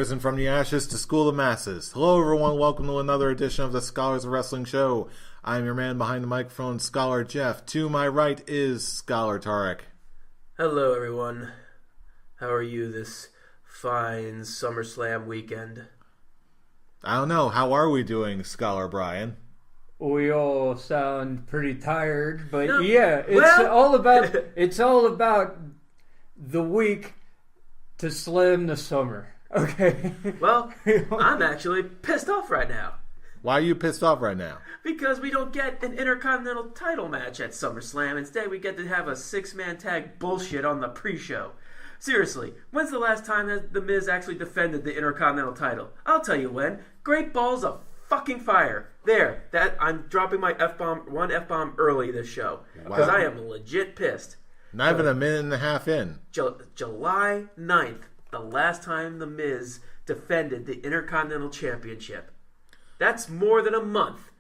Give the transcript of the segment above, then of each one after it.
Risen from the ashes to school the masses. Hello everyone, welcome to another edition of the Scholars of Wrestling Show. I'm your man behind the microphone, Scholar Jeff. To my right is Scholar Tarek. Hello everyone. How are you this fine Summerslam weekend? I don't know, how are we doing, Scholar Brian? We all sound pretty tired, but No, yeah, it's all about the week to slam the summer. Okay. Well, I'm actually pissed off right now. Why are you pissed off right now? Because we don't get an Intercontinental title match at SummerSlam. Instead, we get to have a six-man tag bullshit on the pre-show. Seriously, when's the last time that The Miz actually defended the Intercontinental title? I'll tell you when. Great balls of fucking fire. There, I'm dropping my one F-bomb early this show. Because I am legit pissed. Not even a minute and a half in. July 9th, the last time The Miz defended the Intercontinental Championship. That's more than a month.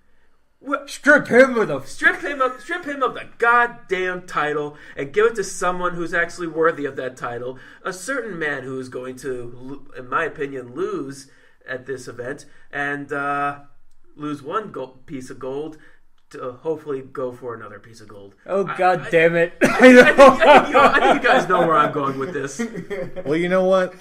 Strip him of the goddamn title and give it to someone who's actually worthy of that title. A certain man who's going to, in my opinion, lose at this event and lose one piece of gold to hopefully go for another piece of gold. Oh, God damn it. I think you guys know where I'm going with this. Well, you know what?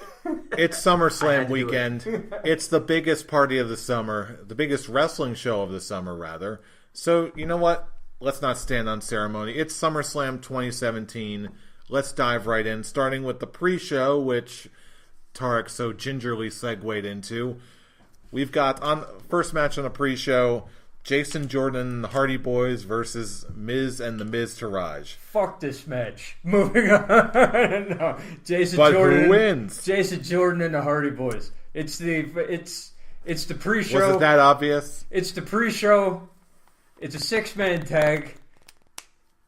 It's SummerSlam weekend. It's the biggest party of the summer. The biggest wrestling show of the summer, rather. So, you know what? Let's not stand on ceremony. It's SummerSlam 2017. Let's dive right in, starting with the pre-show, which Tarek so gingerly segued into. We've got, on first match on the pre-show, Jason Jordan and the Hardy Boys versus Miz and the Miz-Taraj. Fuck this match. Moving on. No, But who wins? Jason Jordan and the Hardy Boys. It's the pre-show. Was it that obvious? It's the pre-show. It's a six-man tag.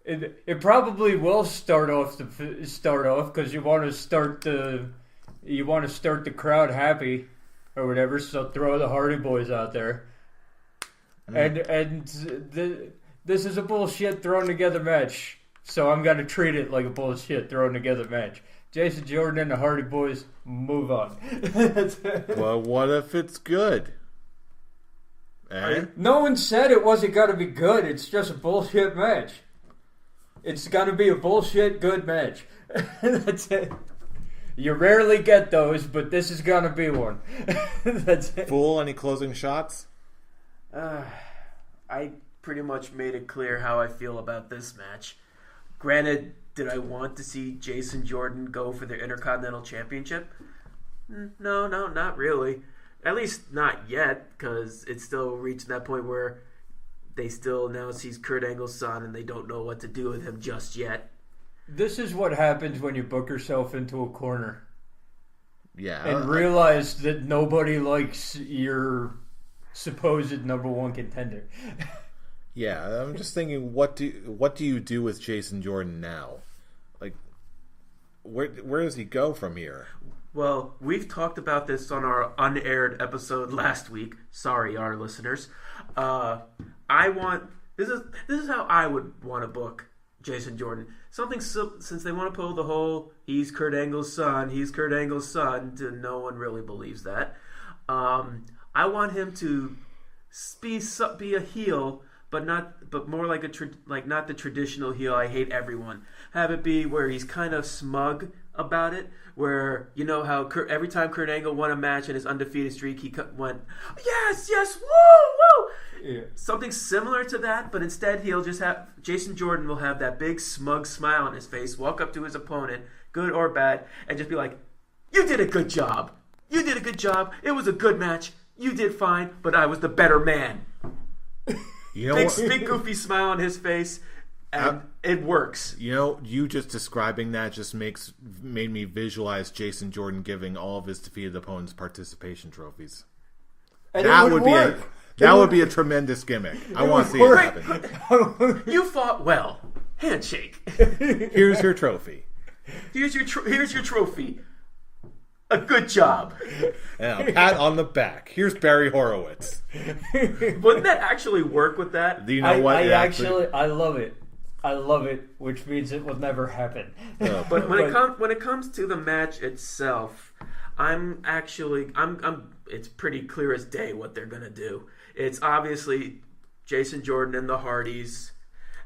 It probably will start off because you want to start the crowd happy or whatever. So throw the Hardy Boys out there. And this is a bullshit thrown together match, so I'm gonna treat it like a bullshit thrown together match. Jason Jordan and the Hardy Boys, move on. Well, what if it's good? Eh? No one said it wasn't gonna be good. It's just a bullshit match. It's gonna be a bullshit good match. That's it. You rarely get those, but this is gonna be one. That's it. Fool, any closing shots? I pretty much made it clear how I feel about this match. Granted, did I want to see Jason Jordan go for the Intercontinental Championship? No, not really. At least not yet, because it's still reached that point where they still now sees Kurt Angle's son and they don't know what to do with him just yet. This is what happens when you book yourself into a corner. Yeah. And realize that nobody likes your supposed number one contender. Yeah, I'm just thinking, what do you do with Jason Jordan now? Like, where does he go from here? Well, we've talked about this on our unaired episode last week. Sorry, our listeners. This is how I would want to book Jason Jordan. Something since they want to pull the whole he's Kurt Angle's son, to no one really believes that. I want him to be a heel, but more like not the traditional heel. I hate everyone. Have it be where he's kind of smug about it. Where you know how every time Kurt Angle won a match in his undefeated streak, he went yes, woo. Yeah. Something similar to that, but instead Jason Jordan will have that big smug smile on his face, walk up to his opponent, good or bad, and just be like, "You did a good job. It was a good match. You did fine, but I was the better man." You know, big goofy smile on his face, and it works. You know, you just describing that just made me visualize Jason Jordan giving all of his defeated opponents participation trophies. And that would be a tremendous gimmick. I want to see it happen. You fought well. Handshake. Here's your trophy. Here's your trophy. A good job. And a pat on the back. Here's Barry Horowitz. Wouldn't that actually work with that? Do you know what? I love it. I love it, which means it will never happen. But when it comes to the match itself, I'm it's pretty clear as day what they're gonna do. It's obviously Jason Jordan and the Hardys,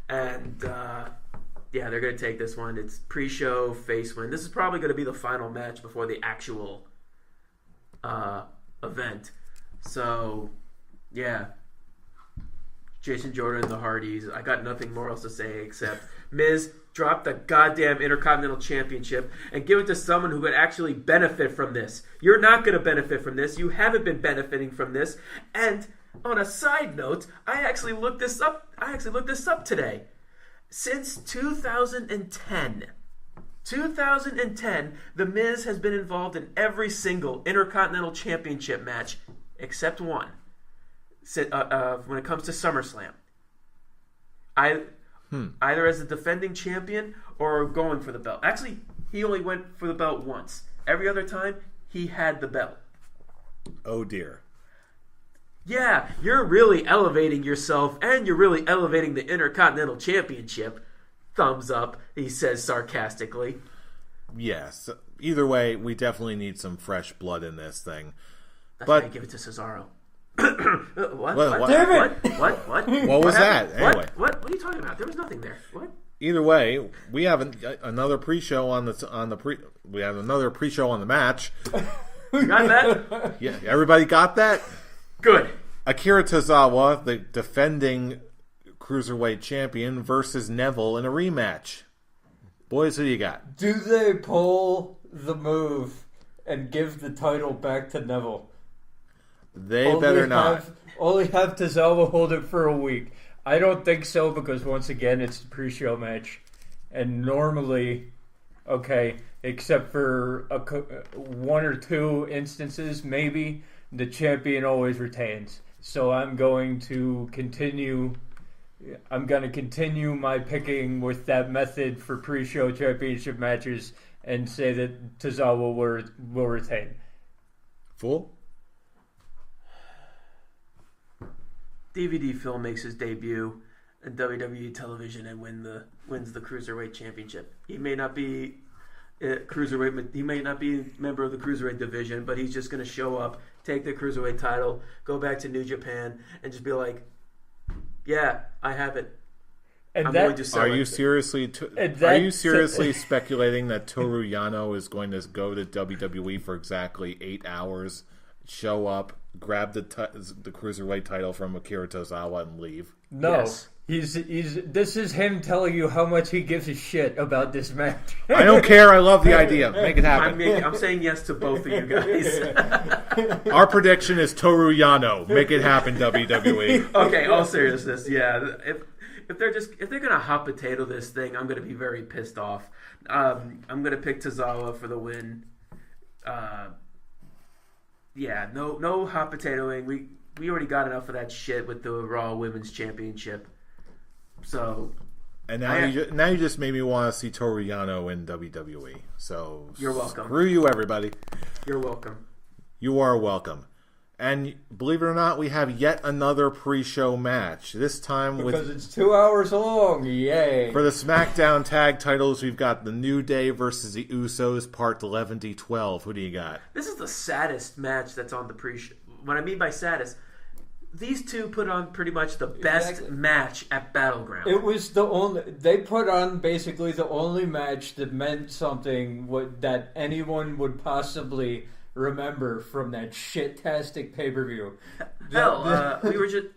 and they're gonna take this one. It's pre-show face win. This is probably gonna be the final match before the actual event. So, yeah. Jason Jordan and the Hardys. I got nothing more else to say except Miz, drop the goddamn Intercontinental Championship and give it to someone who could actually benefit from this. You're not going to benefit from this. You haven't been benefiting from this. And on a side note, I actually looked this up today. Since 2010, The Miz has been involved in every single Intercontinental Championship match except one. When it comes to SummerSlam, either as a defending champion or going for the belt. Actually, he only went for the belt once. Every other time, he had the belt. Oh dear. Yeah, you're really elevating yourself, and you're really elevating the Intercontinental Championship. Thumbs up, he says sarcastically. Yes. Either way, we definitely need some fresh blood in this thing. That's why I give it to Cesaro. What? Damn it! What? What was that? Anyway. What are you talking about? There was nothing there. What? Either way, we have another pre-show we have another pre-show on the match. You got that? Yeah, everybody got that? Good. Akira Tozawa, the defending Cruiserweight champion, versus Neville in a rematch. Boys, who do you got? Do they pull the move and give the title back to Neville? They better not. Only have Tozawa hold it for a week. I don't think so because, once again, it's the pre-show match. And normally, except for one or two instances, maybe, the champion always retains. So I'm going to continue my picking with that method for pre-show championship matches and say that Tozawa will retain. Fool? DVD Phil makes his debut in WWE television and wins the Cruiserweight Championship. He may not be Cruiserweight. He may not be a member of the Cruiserweight division, but he's just going to show up, take the Cruiserweight title, go back to New Japan, and just be like, "Yeah, I have it." And are you seriously speculating that Toru Yano is going to go to WWE for exactly 8 hours, show up, grab the Cruiserweight title from Akira Tozawa, and leave? No. Yes. This is him telling you how much he gives a shit about this match. I don't care. I love the idea. Make it happen. I'm saying yes to both of you guys. Our prediction is Toru Yano. Make it happen, WWE. Okay, all seriousness, yeah. If they're gonna hot potato this thing, I'm gonna be very pissed off. I'm gonna pick Tozawa for the win. No hot potatoing. We already got enough of that shit with the Raw Women's Championship. So, and now you just made me want to see Toru Yano in WWE. So you're welcome. Screw you, everybody. You're welcome. You are welcome. And believe it or not, we have yet another pre-show match. This time because it's 2 hours long. Yay! For the SmackDown tag titles, we've got the New Day versus the Usos, Part 11-12. Who do you got? This is the saddest match that's on the pre-show. What I mean by saddest, these two put on pretty much the best match at Battleground. It was they put on basically the only match that meant something that anyone would possibly remember from that shit-tastic pay-per-view. Hell,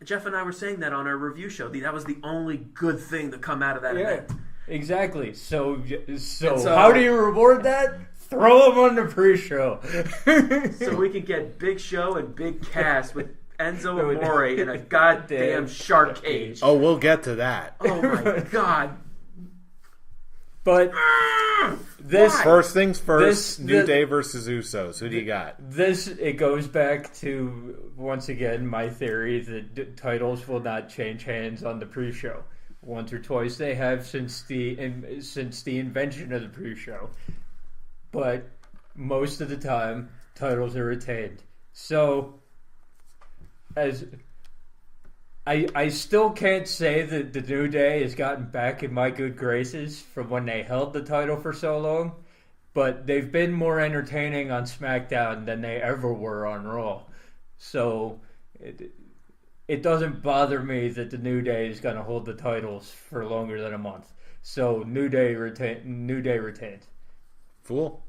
Jeff and I were saying that on our review show. That was the only good thing to come out of that event. Exactly. So how do you reward that? Throw them on the pre-show. So we can get Big Show and Big Cass with Enzo Amore in a goddamn shark cage. Oh, we'll get to that. Oh my god. But first things first, New Day versus Usos. Who do you got? It goes back to, once again, my theory that titles will not change hands on the pre-show. Once or twice they have since the invention of the pre-show. But most of the time, titles are retained. So, I still can't say that the New Day has gotten back in my good graces from when they held the title for so long, but they've been more entertaining on SmackDown than they ever were on Raw. So it doesn't bother me that the New Day is going to hold the titles for longer than a month. So New Day retains. Fool.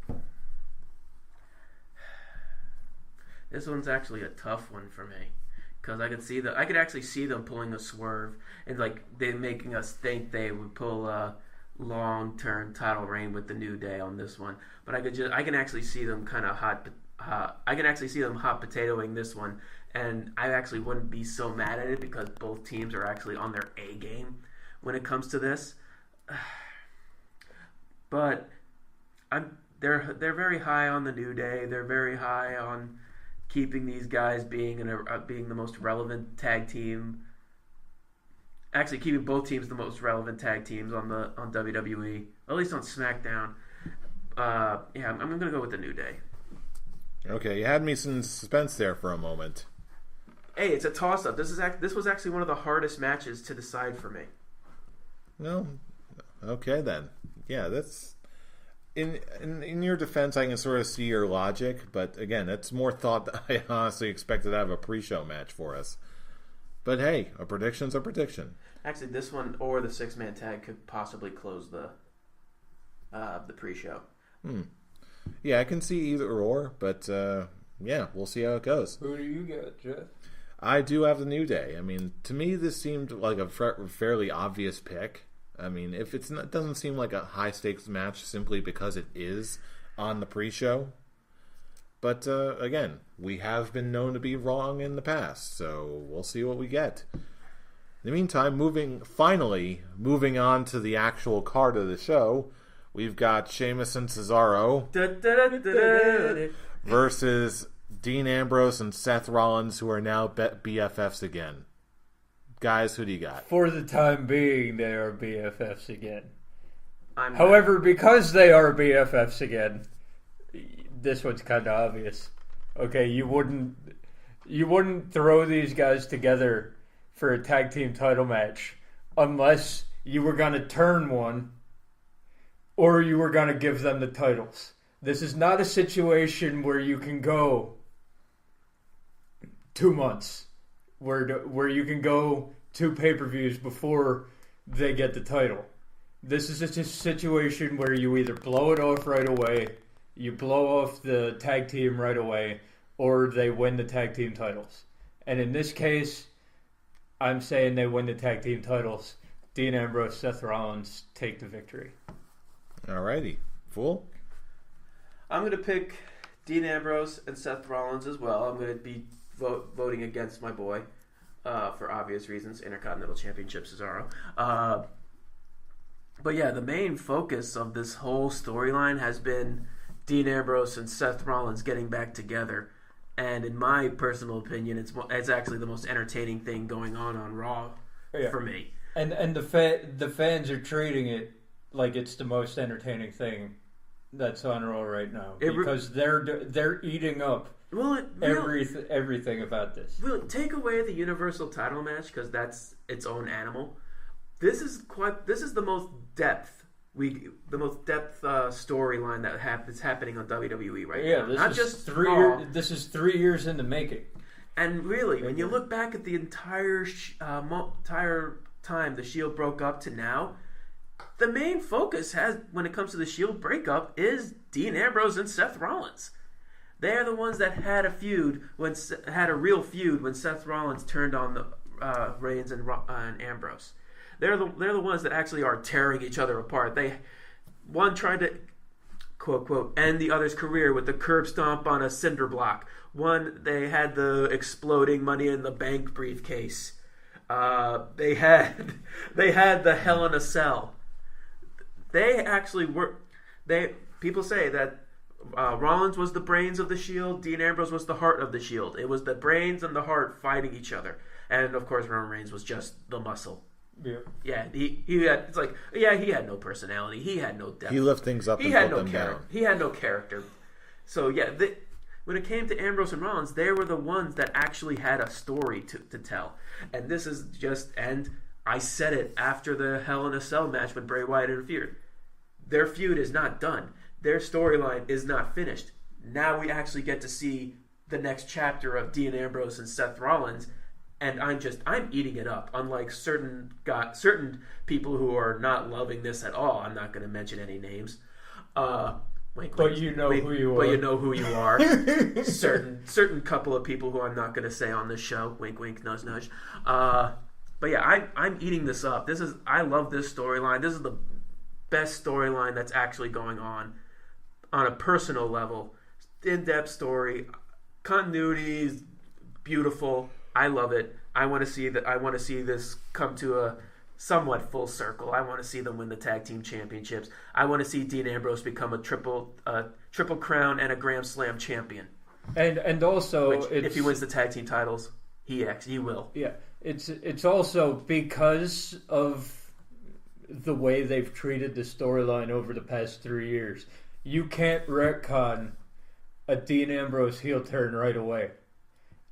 This one's actually a tough one for me because I could actually see them pulling a swerve and like they making us think they would pull a long-term title reign with the New Day on this one. But I can actually see them kind of hot potatoing this one, and I actually wouldn't be so mad at it because both teams are actually on their A game when it comes to this. But they're very high on the New Day. They're very high on keeping these guys being the most relevant tag team. Actually, keeping both teams the most relevant tag teams on WWE, at least on SmackDown. I'm gonna go with the New Day. Okay, you had me some suspense there for a moment. Hey, it's a toss-up. This was actually one of the hardest matches to decide for me. No, okay then. Yeah, that's in your defense. I can sort of see your logic, but again, it's more thought that I honestly expected to have a pre-show match for us. But hey, a prediction's a prediction. Actually, this one or the 6-man tag could possibly close the pre-show. Yeah, I can see either or, but yeah, we'll see how it goes. Who do you got, Jeff? I do have the New Day. I mean, to me, this seemed like a fairly obvious pick. I mean, if it doesn't seem like a high-stakes match simply because it is on the pre-show. But again, we have been known to be wrong in the past, so we'll see what we get. In the meantime, moving on to the actual card of the show, we've got Sheamus and Cesaro versus Dean Ambrose and Seth Rollins, who are now BFFs again. Guys, who do you got? For the time being, they are BFFs again. However, because they are BFFs again, this one's kind of obvious. Okay, you wouldn't throw these guys together for a tag team title match unless you were going to turn one or you were going to give them the titles. This is not a situation where you can go 2 months, where you can go 2 pay-per-views before they get the title. This is a situation where you either blow it off right away, you blow off the tag team right away, or they win the tag team titles. And in this case, I'm saying they win the tag team titles. Dean Ambrose, Seth Rollins take the victory. Alrighty. Fool? I'm going to pick Dean Ambrose and Seth Rollins as well. I'm going to be voting against my boy for obvious reasons, Intercontinental Championship Cesaro. But yeah, the main focus of this whole storyline has been Dean Ambrose and Seth Rollins getting back together. And in my personal opinion, it's actually the most entertaining thing going on Raw for me. And the fans are treating it like it's the most entertaining thing that's on Raw right now because they're eating up everything about this. Will take away the Universal title match because that's its own animal. This is the most depth storyline that's happening on WWE right now. Not just 3 years. This is 3 years in the making. And really, when you look back at the entire time the Shield broke up to now, the main focus when it comes to the Shield breakup is Dean Ambrose and Seth Rollins. They're the ones that had a real feud when Seth Rollins turned on the Reigns and Ambrose. They're the ones that actually are tearing each other apart. One tried to quote quote end the other's career with the curb stomp on a cinder block. One, they had the exploding Money in the Bank briefcase. They had the Hell in a Cell. They actually were. People say that Rollins was the brains of the Shield. Dean Ambrose was the heart of the Shield. It was the brains and the heart fighting each other, and of course Roman Reigns was just the muscle. Yeah. He had no personality. He had no depth. He lifted things up and put them down. He had no character. So yeah, when it came to Ambrose and Rollins, they were the ones that actually had a story to tell. And this is and I said it after the Hell in a Cell match when Bray Wyatt interfered. Their feud is not done. their storyline is not finished. Now we actually get to see the next chapter of Dean Ambrose and Seth Rollins, and I'm eating it up. Unlike certain people who are not loving this at all. I'm not going to mention any names. But you know who you are. But you know who you are. certain couple of people who I'm not going to say on this show. Wink, wink, nudge, nudge. But yeah, I'm eating this up. I love this storyline. This is the best storyline that's actually going on a personal level. In-depth story, continuity is beautiful. I love it. I want to see this come to a somewhat full circle. I want to see them win the tag team championships. I want to see Dean Ambrose become a triple crown and a Grand Slam champion. And also, if he wins the tag team titles, he will. Yeah, it's also because of the way they've treated the storyline over the past 3 years. You can't retcon a Dean Ambrose heel turn right away.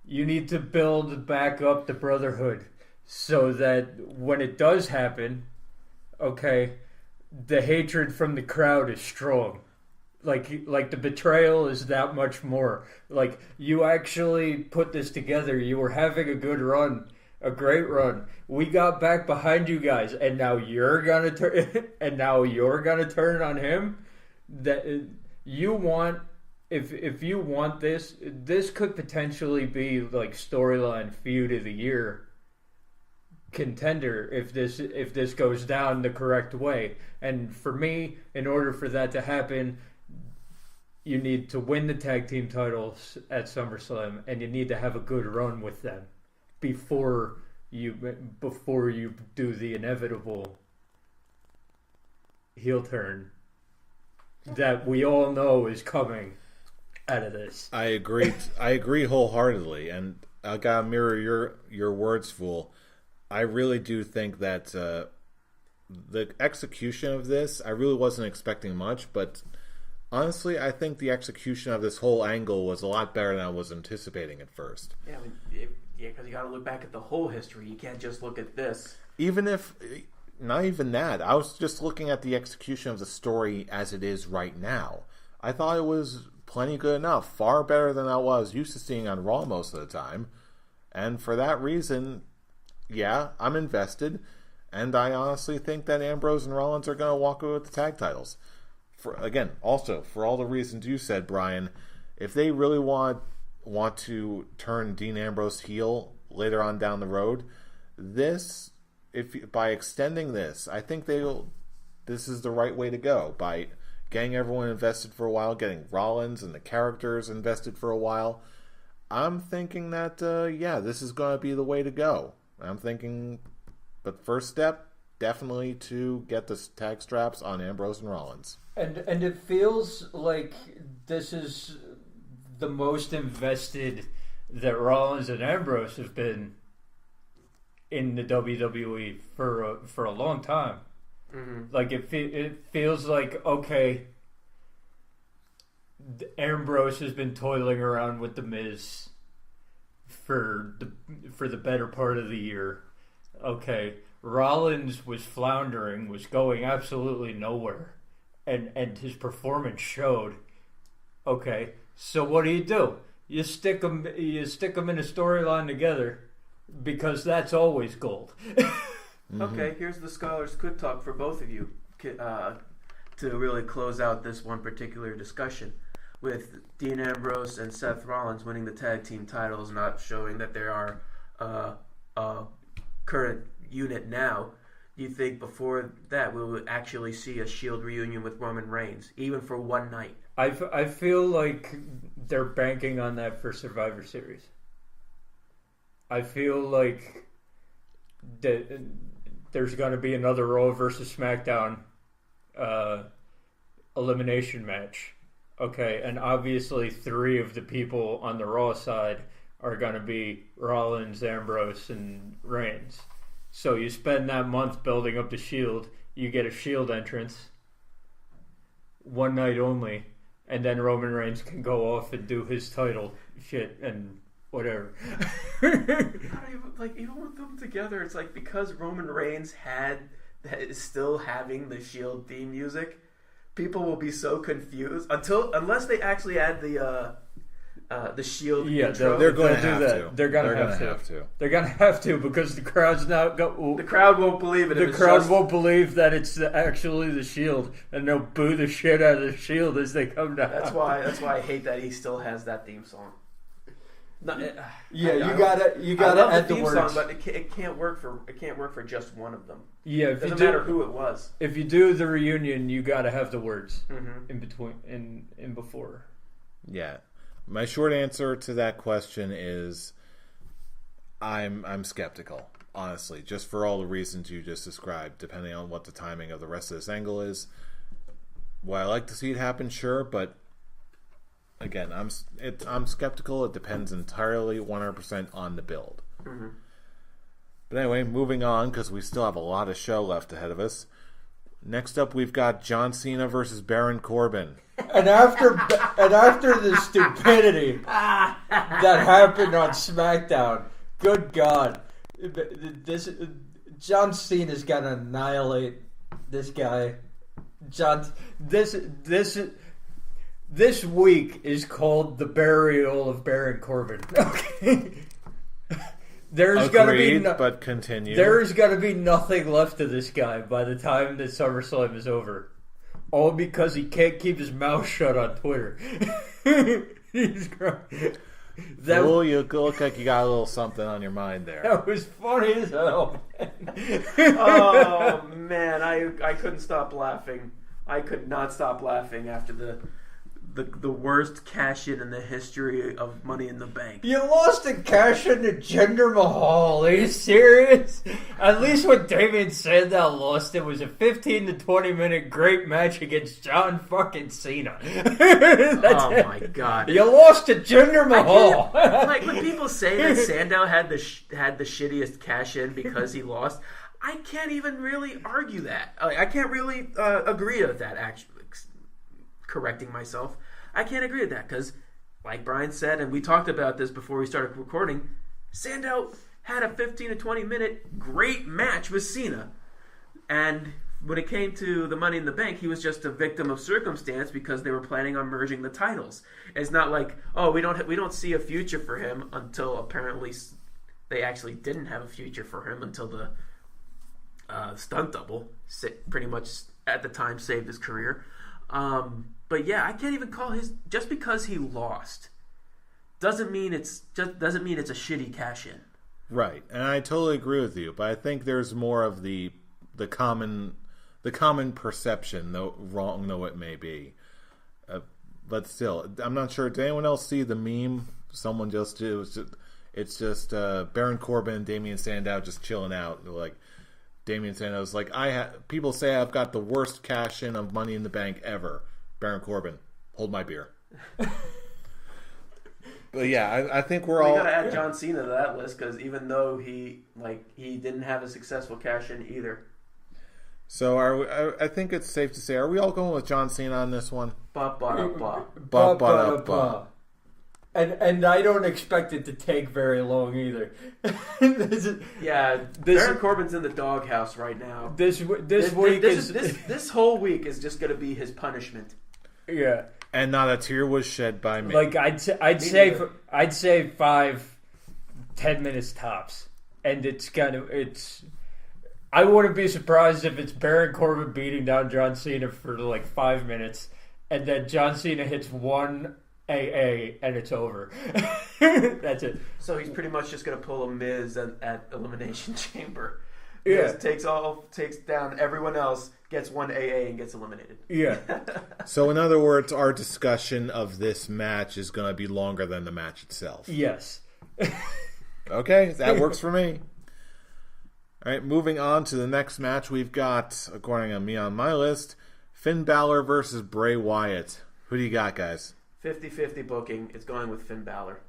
You need to build back up the Brotherhood so that when it does happen, okay, the hatred from the crowd is strong. Like the betrayal is that much more. Like, you actually put this together. You were having a good run, a great run. We got back behind you guys, and now you're gonna turn. And now you're gonna turn on him. That you want. If you want this could potentially be like storyline feud of the year contender if this goes down the correct way. And for me, in order for that to happen, you need to win the tag team titles at SummerSlam, and you need to have a good run with them before you do the inevitable heel turn that we all know is coming out of this. I agree wholeheartedly, and I gotta mirror your words, Fool. I really do think that the execution of this, I really wasn't expecting much, but honestly, I think the execution of this whole angle was a lot better than I was anticipating at first. Yeah, because you got to look back at the whole history. You can't just look at this. Not even that. I was just looking at the execution of the story as it is right now. I thought it was plenty good enough, far better than I was used to seeing on Raw most of the time. And for that reason, yeah, I'm invested. And I honestly think that Ambrose and Rollins are going to walk away with the tag titles. For all the reasons you said, Brian, if they really want to turn Dean Ambrose heel later on down the road, by extending this, I think this is the right way to go. By getting everyone invested for a while, getting Rollins and the characters invested for a while, I'm thinking that, this is going to be the way to go. I'm thinking, but first step, definitely to get the tag straps on Ambrose and Rollins. And it feels like this is the most invested that Rollins and Ambrose have been in the WWE for a long time. Mm-hmm. Like it feels like, okay, Ambrose has been toiling around with the Miz for the better part of the year. Okay, Rollins was floundering, was going absolutely nowhere, and his performance showed. Okay, so what do? You stick them in a storyline together, because that's always gold. Mm-hmm. Okay, here's the Scholars Quick Talk for both of you to really close out this one particular discussion. With Dean Ambrose and Seth Rollins winning the tag team titles, not showing that they are a current unit now, do you think before that we will actually see a Shield reunion with Roman Reigns, even for one night? I feel like they're banking on that for Survivor Series. I feel like there's going to be another Raw versus SmackDown elimination match. Okay, and obviously 3 of the people on the Raw side are going to be Rollins, Ambrose, and Reigns. So you spend that month building up the Shield, you get a Shield entrance, one night only, and then Roman Reigns can go off and do his title shit and whatever. Even with them together, it's like, because Roman Reigns is still having the Shield theme music, people will be so confused unless they actually add the Shield intro. they're going to do have that. to. They're going to have to. They're going to have to because the crowd's not go. The crowd won't believe it. The crowd won't believe that it's actually the Shield, and they'll boo the shit out of the Shield as they come down. That's why I hate that he still has that theme song. You gotta add the words. Song, but it can't work for just one of them. Yeah, it doesn't matter who it was. If you do the reunion, you gotta have the words in between in before. Yeah, my short answer to that question is, I'm skeptical, honestly, just for all the reasons you just described. Depending on what the timing of the rest of this angle is, well, I like to see it happen, sure, but. Again, I'm skeptical. It depends entirely 100% on the build. Mm-hmm. But anyway, moving on because we still have a lot of show left ahead of us. Next up, we've got John Cena versus Baron Corbin. And after the stupidity that happened on SmackDown, good God, John Cena's got to annihilate this guy. This week is called the burial of Baron Corbin. Okay, there's got to be but continue. There's got to be nothing left of this guy by the time that SummerSlam is over. All because he can't keep his mouth shut on Twitter. He's great. You look like you got a little something on your mind there. That was funny as hell. Oh man, I couldn't stop laughing. I could not stop laughing after the worst cash-in in the history of Money in the Bank. You lost a cash-in to Jinder Mahal. Are you serious? At least when Damien Sandow lost, it was a 15 to 20 minute great match against John fucking Cena. My God. You lost to Jinder Mahal. Like when people say that Sandow had the shittiest cash-in because he lost, I can't even really argue that. I can't really agree with that, actually. Correcting myself. I can't agree with that because, like Brian said, and we talked about this before we started recording, Sandow had a 15 to 20 minute great match with Cena. And when it came to the Money in the Bank, he was just a victim of circumstance because they were planning on merging the titles. It's not like, oh, we don't see a future for him until apparently they actually didn't have a future for him until the stunt double pretty much at the time saved his career. But yeah, I can't even call just because he lost doesn't mean it's a shitty cash in. Right, and I totally agree with you. But I think there's more of the common perception, though wrong though it may be. But still, I'm not sure. Did anyone else see the meme? Someone just did. It's just Baron Corbin and Damien Sandow just chilling out. Like Damien Sandow's like, people say I've got the worst cash in of Money in the Bank ever. Baron Corbin, hold my beer. But yeah, I think we gotta add John Cena to that list because even though he didn't have a successful cash in either. So I think it's safe to say, are we all going with John Cena on this one? And I don't expect it to take very long either. Baron Corbin's in the doghouse right now. This whole week is just going to be his punishment. Yeah, and not a tear was shed by me. Like I'd say 5-10 minutes tops, and it's. I wouldn't be surprised if it's Baron Corbin beating down John Cena for like 5 minutes, and then John Cena hits one AA and it's over. That's it. So he's pretty much just going to pull a Miz at Elimination Chamber. Yeah, takes down everyone else, gets one AA and gets eliminated. Yeah. So in other words, our discussion of this match is going to be longer than the match itself. Yes. Okay, that works for me. All right, moving on to the next match, we've got, according to me on my list, Finn Balor versus Bray Wyatt. Who do you got, guys? 50-50 booking. It's going with Finn Balor.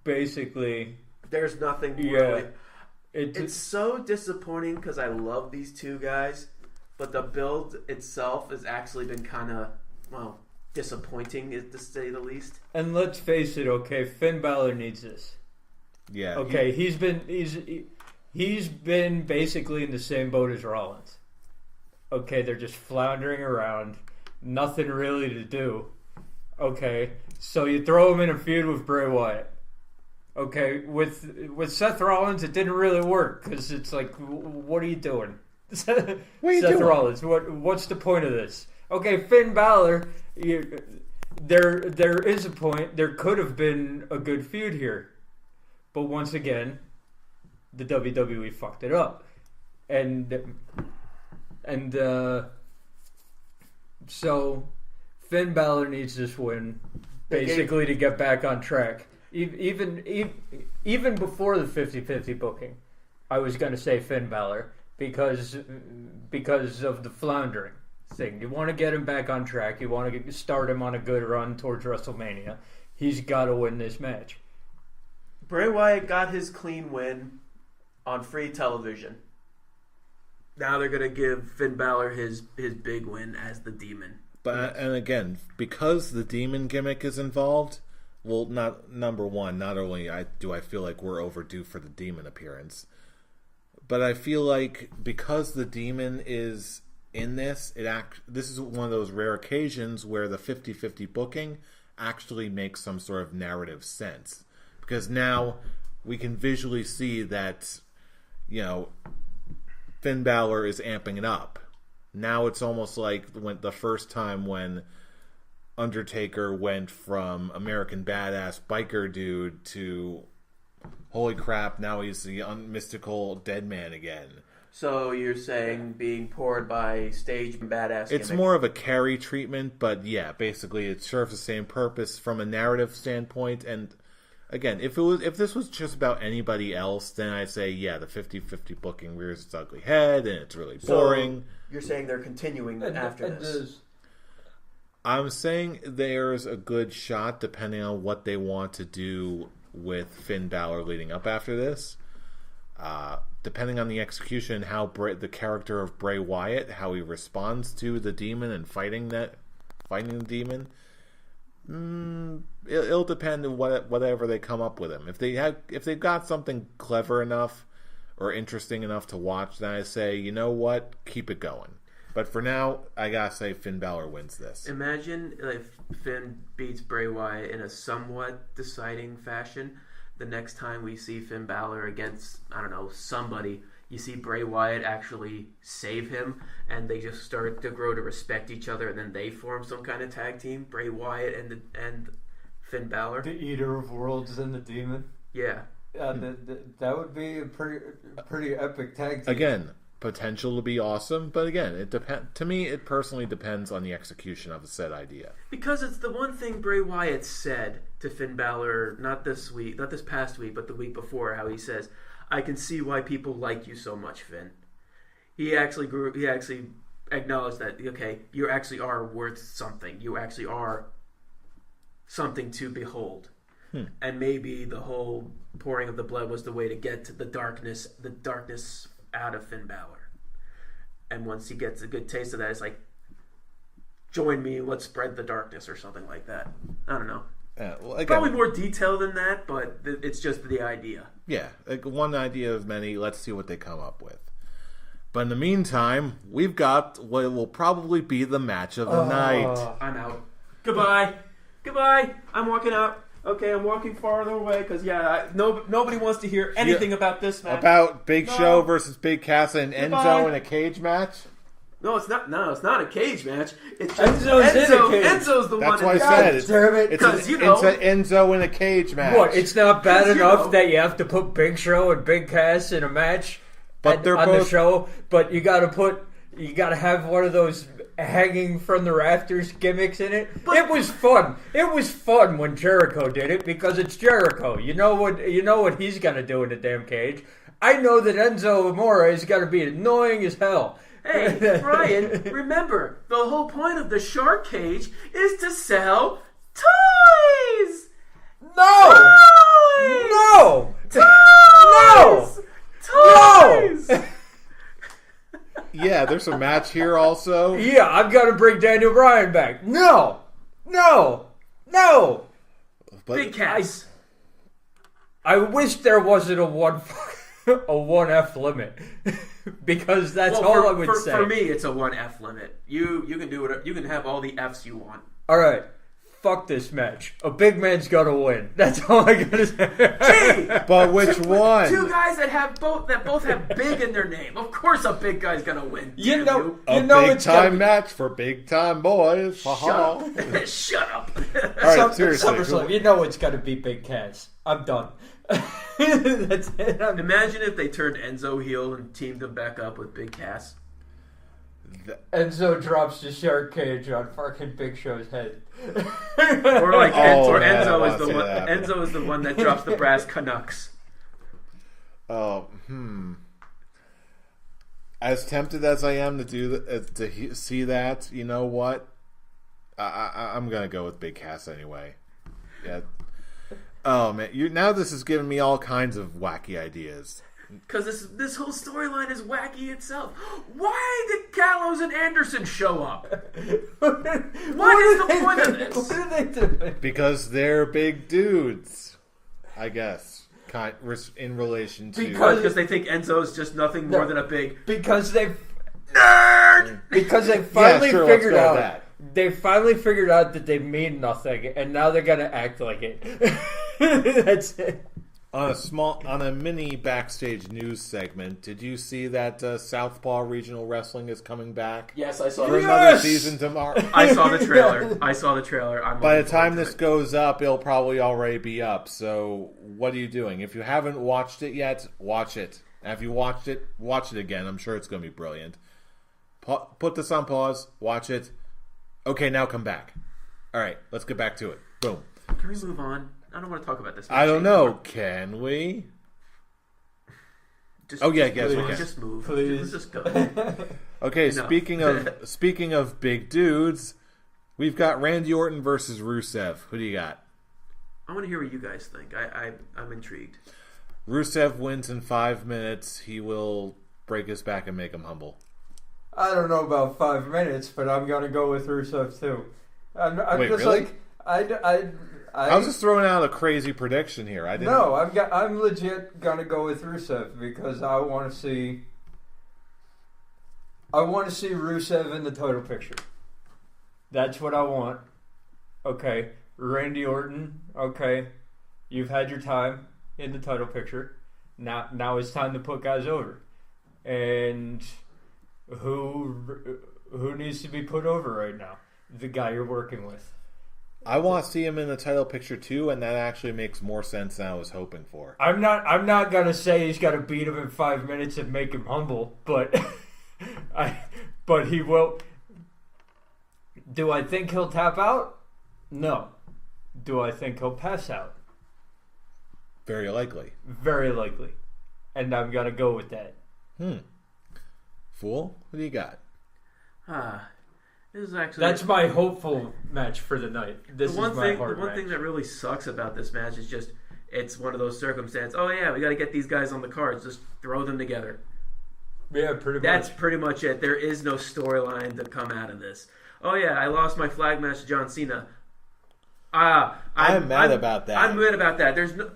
Basically. There's nothing really. It's so disappointing because I love these two guys, but the build itself has actually been kind of, disappointing to say the least. And let's face it, okay, Finn Balor needs this. Yeah. Okay, he's been basically in the same boat as Rollins. Okay, they're just floundering around. nothing really to do. Okay, so you throw him in a feud with Bray Wyatt. Okay, with Seth Rollins, it didn't really work because it's like, what are you doing? What are you Seth doing? Rollins, what's the point of this? Okay, Finn Balor, there is a point. There could have been a good feud here, but once again, the WWE fucked it up, and so Finn Balor needs this win basically to get back on track. Even before the 50-50 booking, I was going to say Finn Balor because of the floundering thing. You want to get him back on track. You want to start him on a good run towards WrestleMania. He's got to win this match. Bray Wyatt got his clean win on free television. Now they're going to give Finn Balor his big win as the Demon. But and again, because the Demon gimmick is involved, well, number one, not only do I feel like we're overdue for the Demon appearance, but I feel like because the Demon is in this, this is one of those rare occasions where the 50-50 booking actually makes some sort of narrative sense. Because now we can visually see that, Finn Balor is amping it up. Now it's almost like the first time when Undertaker went from American Badass biker dude to, holy crap, now he's the mystical dead man again. So you're saying being poured by stage badass It's gimmick. more of a carry treatment, but yeah, basically it serves the same purpose from a narrative standpoint. And again, if this was just about anybody else, then I'd say, yeah, the 50-50 booking rears its ugly head and it's really boring. So you're saying they're continuing after this? I'm saying there's a good shot depending on what they want to do with Finn Balor leading up after this. Depending on the execution, how the character of Bray Wyatt, how he responds to the Demon and fighting the Demon, it'll depend on whatever they come up with him. If they've got something clever enough or interesting enough to watch, then I say, you know what, keep it going. But for now, I gotta say Finn Balor wins this. Imagine if Finn beats Bray Wyatt in a somewhat deciding fashion. The next time we see Finn Balor against, I don't know, somebody, you see Bray Wyatt actually save him, and they just start to grow to respect each other, and then they form some kind of tag team, Bray Wyatt and Finn Balor. The Eater of Worlds and the Demon. Yeah. That would be a pretty epic tag team. Again, potential to be awesome, but again, to me, it personally depends on the execution of the said idea. Because it's the one thing Bray Wyatt said to Finn Balor, not this past week, but the week before, how he says, "I can see why people like you so much, Finn." He actually acknowledged that, okay, you actually are worth something. You actually are something to behold. And maybe the whole pouring of the blood was the way to get to the darkness out of Finn Balor. And once he gets a good taste of that, it's like, join me, let's spread the darkness or something like that. I don't know. Again, probably more detailed than that, but it's just the idea. Yeah, one idea of many. Let's see what they come up with. But in the meantime, we've got what will probably be the match of the night. I'm out. Goodbye. I'm walking out. Okay, I'm walking farther away because nobody wants to hear anything about this match. About Big Show versus Big Cass and Enzo in a cage match. No, it's not. No, it's not a cage match. It's just Enzo's in a cage. Enzo's the one. That's why I said it's an Enzo in a cage match. What? It's not bad enough that you have to put Big Show and Big Cass in a match, but they're on both... the show. But you got to have one of those hanging from the rafters gimmicks in it. But it was fun. It was fun when Jericho did it because it's Jericho. You know what he's gonna do in the damn cage. I know that Enzo Amore is gonna be annoying as hell. Hey, Brian, remember, the whole point of the shark cage is to sell toys! No! Toys! No! Toys! No! Toys! No! Yeah, there's a match here also. Yeah, I'm gonna bring Daniel Bryan back. No! But Big Cass. I wish there wasn't a one. a 1F limit because that's all I would say. For me, it's a 1F limit. You can do it. You can have all the Fs you want. All right. Fuck this match. A big man's got to win. That's all I gotta say. Gee, But which one? Two guys that both have big in their name. Of course, a big guy's gonna win. You know Big it's time match for big time boys. Shut up. Shut up. All right, seriously. SummerSlam, you know it's got to be Big Cass. I'm done. That's it. Imagine if they turned Enzo heel and teamed him back up with Big Cass. Enzo drops the shark cage on fucking Big Show's head. Or like Enzo is the one. that. Enzo is the one that drops the brass Canucks. Oh, As tempted as I am to do to see that, you know what? I'm gonna go with Big Cass anyway. Yeah. Oh man, now this is giving me all kinds of wacky ideas. Because this whole storyline is wacky itself. Why did Gallows and Anderson show up? What is the point of this? What are they doing? Because they're big dudes, I guess. In relation to Because they think Enzo is just nothing more than a big because they nerd. Because they finally figured let's go out with that. they finally figured out that they mean nothing, and now they're gonna act like it. That's it. On a mini backstage news segment, did you see that Southpaw Regional Wrestling is coming back? Yes, I saw For the another season tomorrow. I saw the trailer. By the time this goes up, it'll probably already be up. So, what are you doing? If you haven't watched it yet, watch it. And if you watched it, watch it again. I'm sure it's going to be brilliant. Put this on pause. Watch it. Okay, now come back. All right, let's get back to it. Boom. Can we move on? I don't want to talk about this. I don't know. Can we? Yes, we can. Just move. Please. Just go. Okay, No. speaking of big dudes, we've got Randy Orton versus Rusev. Who do you got? I want to hear what you guys think. I'm intrigued. Rusev wins in 5 minutes. He will break his back and make him humble. I don't know about 5 minutes, but I'm gonna go with Rusev too. I'm Wait, just really? like I was just throwing out a crazy prediction here. I didn't. No, I'm legit gonna go with Rusev because I want to see Rusev in the title picture. That's what I want. Okay, Randy Orton. Okay, you've had your time in the title picture. Now it's time to put guys over. And who needs to be put over right now? The guy you're working with. I want to see him in the title picture too, and that actually makes more sense than I was hoping for. I'm not gonna say he's got to beat him in 5 minutes and make him humble, but but he will. Do I think he'll tap out? No. Do I think he'll pass out? Very likely. Very likely, and I'm gonna go with that. Fool, what do you got? This is actually That's my hopeful match for the night. This is my hard The one match. thing that really sucks about this match is just it's one of those circumstances. Oh yeah, we got to get these guys on the cards. Just throw them together. Yeah, pretty much. That's pretty much it. There is no storyline to come out of this. Oh yeah, I lost my flag match to John Cena. I'm mad about that. I'm mad about that. There's no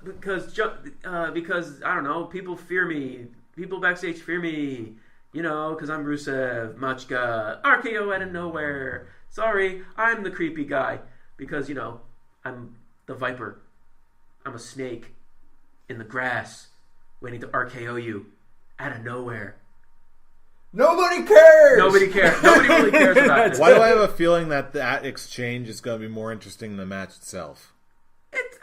because I don't know. People fear me. People backstage fear me. You know, because I'm Rusev, Machka, RKO out of nowhere. Sorry, I'm the creepy guy. Because, you know, I'm the Viper. I'm a snake in the grass waiting to RKO you out of nowhere. Nobody cares! Nobody cares. Nobody really cares about this. Why do I have a feeling that exchange is going to be more interesting than the match itself?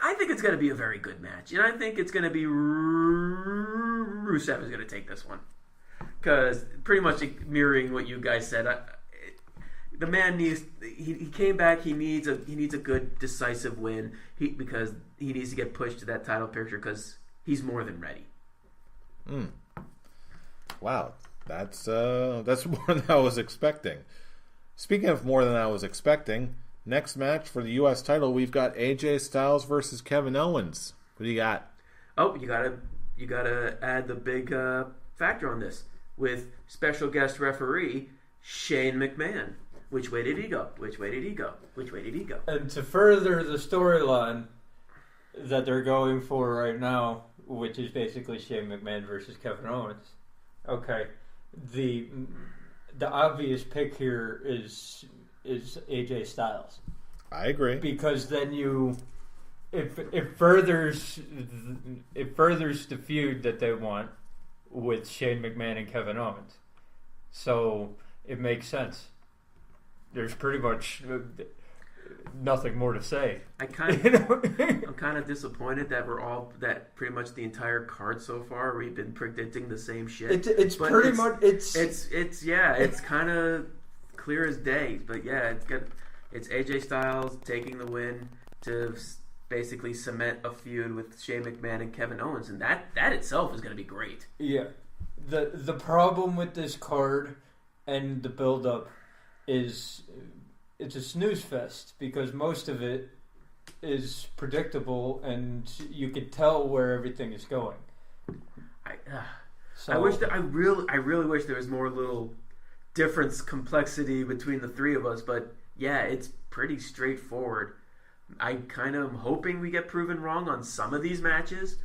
I think it's going to be a very good match. And I think it's going to be Rusev is going to take this one. Because pretty much mirroring what you guys said, the man needs. He came back. He needs a good decisive win. Because he needs to get pushed to that title picture because he's more than ready. Wow, that's more than I was expecting. Speaking of more than I was expecting, next match for the U.S. title, we've got AJ Styles versus Kevin Owens. What do you got? Oh, you gotta add the big factor on this. With special guest referee Shane McMahon. Which way did he go? Which way did he go? Which way did he go? And to further the storyline, that they're going for right now, which is basically Shane McMahon versus Kevin Owens. Okay, the obvious pick here is AJ Styles. I agree. Because then it furthers the feud that they want with Shane McMahon and Kevin Owens. So it makes sense. There's pretty much nothing more to say. I'm kind of disappointed that that pretty much the entire card so far we've been predicting the same shit. It's kind of clear as day. But yeah, it's AJ Styles taking the win to basically cement a feud with Shane McMahon and Kevin Owens, and that itself is going to be great. Yeah. The problem with this card and the build-up is it's a snooze fest because most of it is predictable and you can tell where everything is going. I really wish there was more little difference, complexity between the three of us, but yeah, it's pretty straightforward. I kind of am hoping we get proven wrong on some of these matches,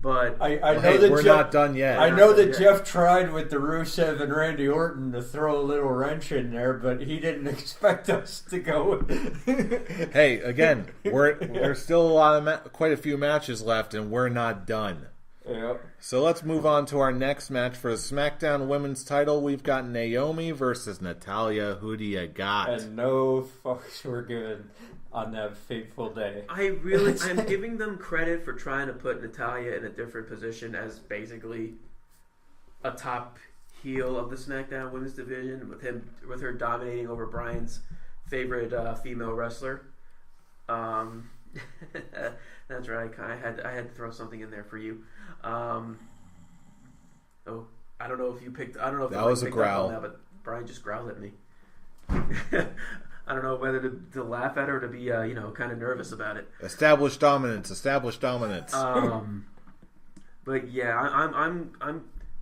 but I know that we're not done yet. I know that Jeff tried with the Rusev and Randy Orton to throw a little wrench in there, but he didn't expect us to go. Hey, again, there's still quite a few matches left, and we're not done. Yep. So let's move on to our next match for the SmackDown Women's Title. We've got Naomi versus Natalya. Who do you got? And no fucks were given on that fateful day. I'm giving them credit for trying to put Natalya in a different position as basically a top heel of the SmackDown Women's Division, with her dominating over Bryan's favorite female wrestler. That's right. I had to throw something in there for you. I don't know if you picked. I don't know if that was a growl. That, but Bryan just growled at me. I don't know whether to laugh at her or to be kind of nervous about it. Established dominance. But yeah, I'm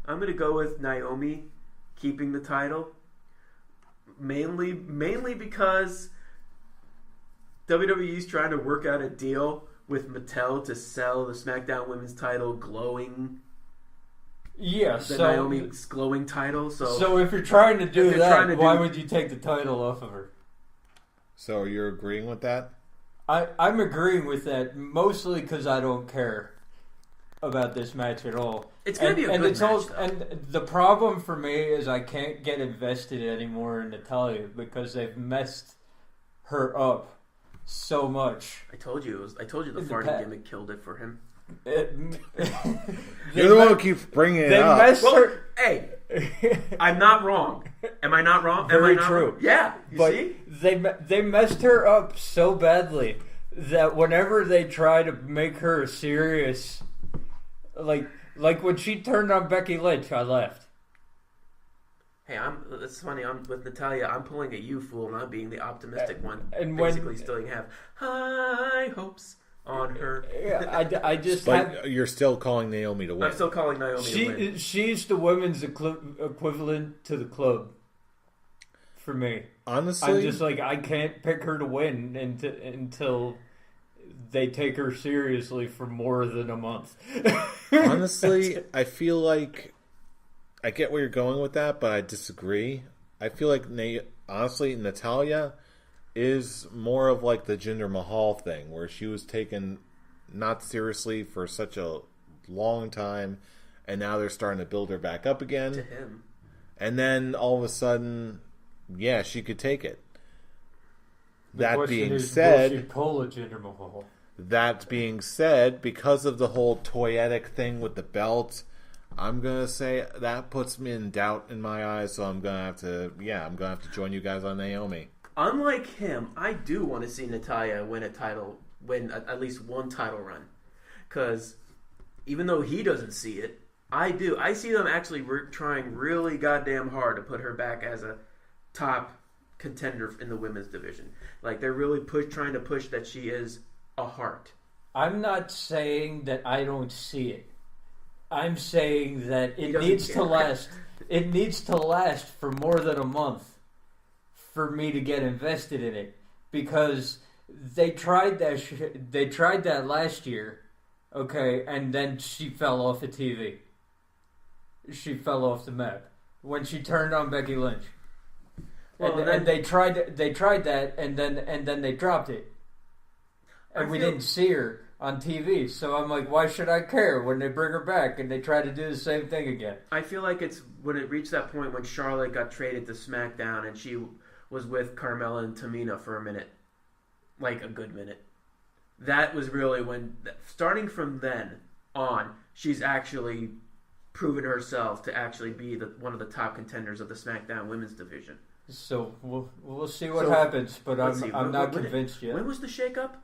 gonna go with Naomi keeping the title, mainly because WWE's trying to work out a deal with Mattel to sell the SmackDown Women's title glowing. Yeah, Naomi's glowing title. So if you're trying to do that, why would you take the title off of her? So you're agreeing with that? I'm agreeing with that, mostly because I don't care about this match at all. It's going to be a good match. And the problem for me is I can't get invested anymore in Natalya because they've messed her up so much. I told you the farting gimmick killed it for him. You're the one who keeps bringing it up. Hey, I'm not wrong. Am I not wrong? Very true. Yeah, but see? They messed her up so badly that whenever they try to make her serious, like when she turned on Becky Lynch, I laughed. Hey, it's funny. I'm with Natalya. I'm pulling a you fool, and I'm being the optimistic one. And basically, still have high hopes on her. Yeah, I just. But you're still calling Naomi to win. I'm still calling Naomi to win. She's the women's equivalent to the club for me. Honestly, I'm just like I can't pick her to win until they take her seriously for more than a month. Honestly, I feel like I get where you're going with that, but I disagree. I feel like honestly, Natalya is more of like the Jinder Mahal thing, where she was taken not seriously for such a long time, and now they're starting to build her back up again. To him. And then all of a sudden, yeah, she could take it. That being said, will she pull a Jinder Mahal? That being said, because of the whole toyetic thing with the belt, I'm gonna say that puts me in doubt in my eyes. So I'm gonna have to join you guys on Naomi. Unlike him, I do want to see Natalya win at least one title run, because even though he doesn't see it, I do. I see them actually trying really goddamn hard to put her back as a top contender in the women's division. Like they're really trying to push that she is a heart. I'm not saying that I don't see it. I'm saying that it needs to last. It needs to last for more than a month for me to get invested in it, because They tried that. They tried that last year, okay, and then she fell off the TV. She fell off the map when she turned on Becky Lynch. Well, and they tried that, and then they dropped it, and we didn't see her on TV. So I'm like, why should I care when they bring her back and they try to do the same thing again? I feel like it's when it reached that point when Charlotte got traded to SmackDown and she was with Carmella and Tamina for a minute, like a good minute. That was really when, starting from then on, she's actually proven herself to actually be one of the top contenders of the SmackDown Women's Division. So we'll see what happens, but I'm not convinced yet. When was the shakeup?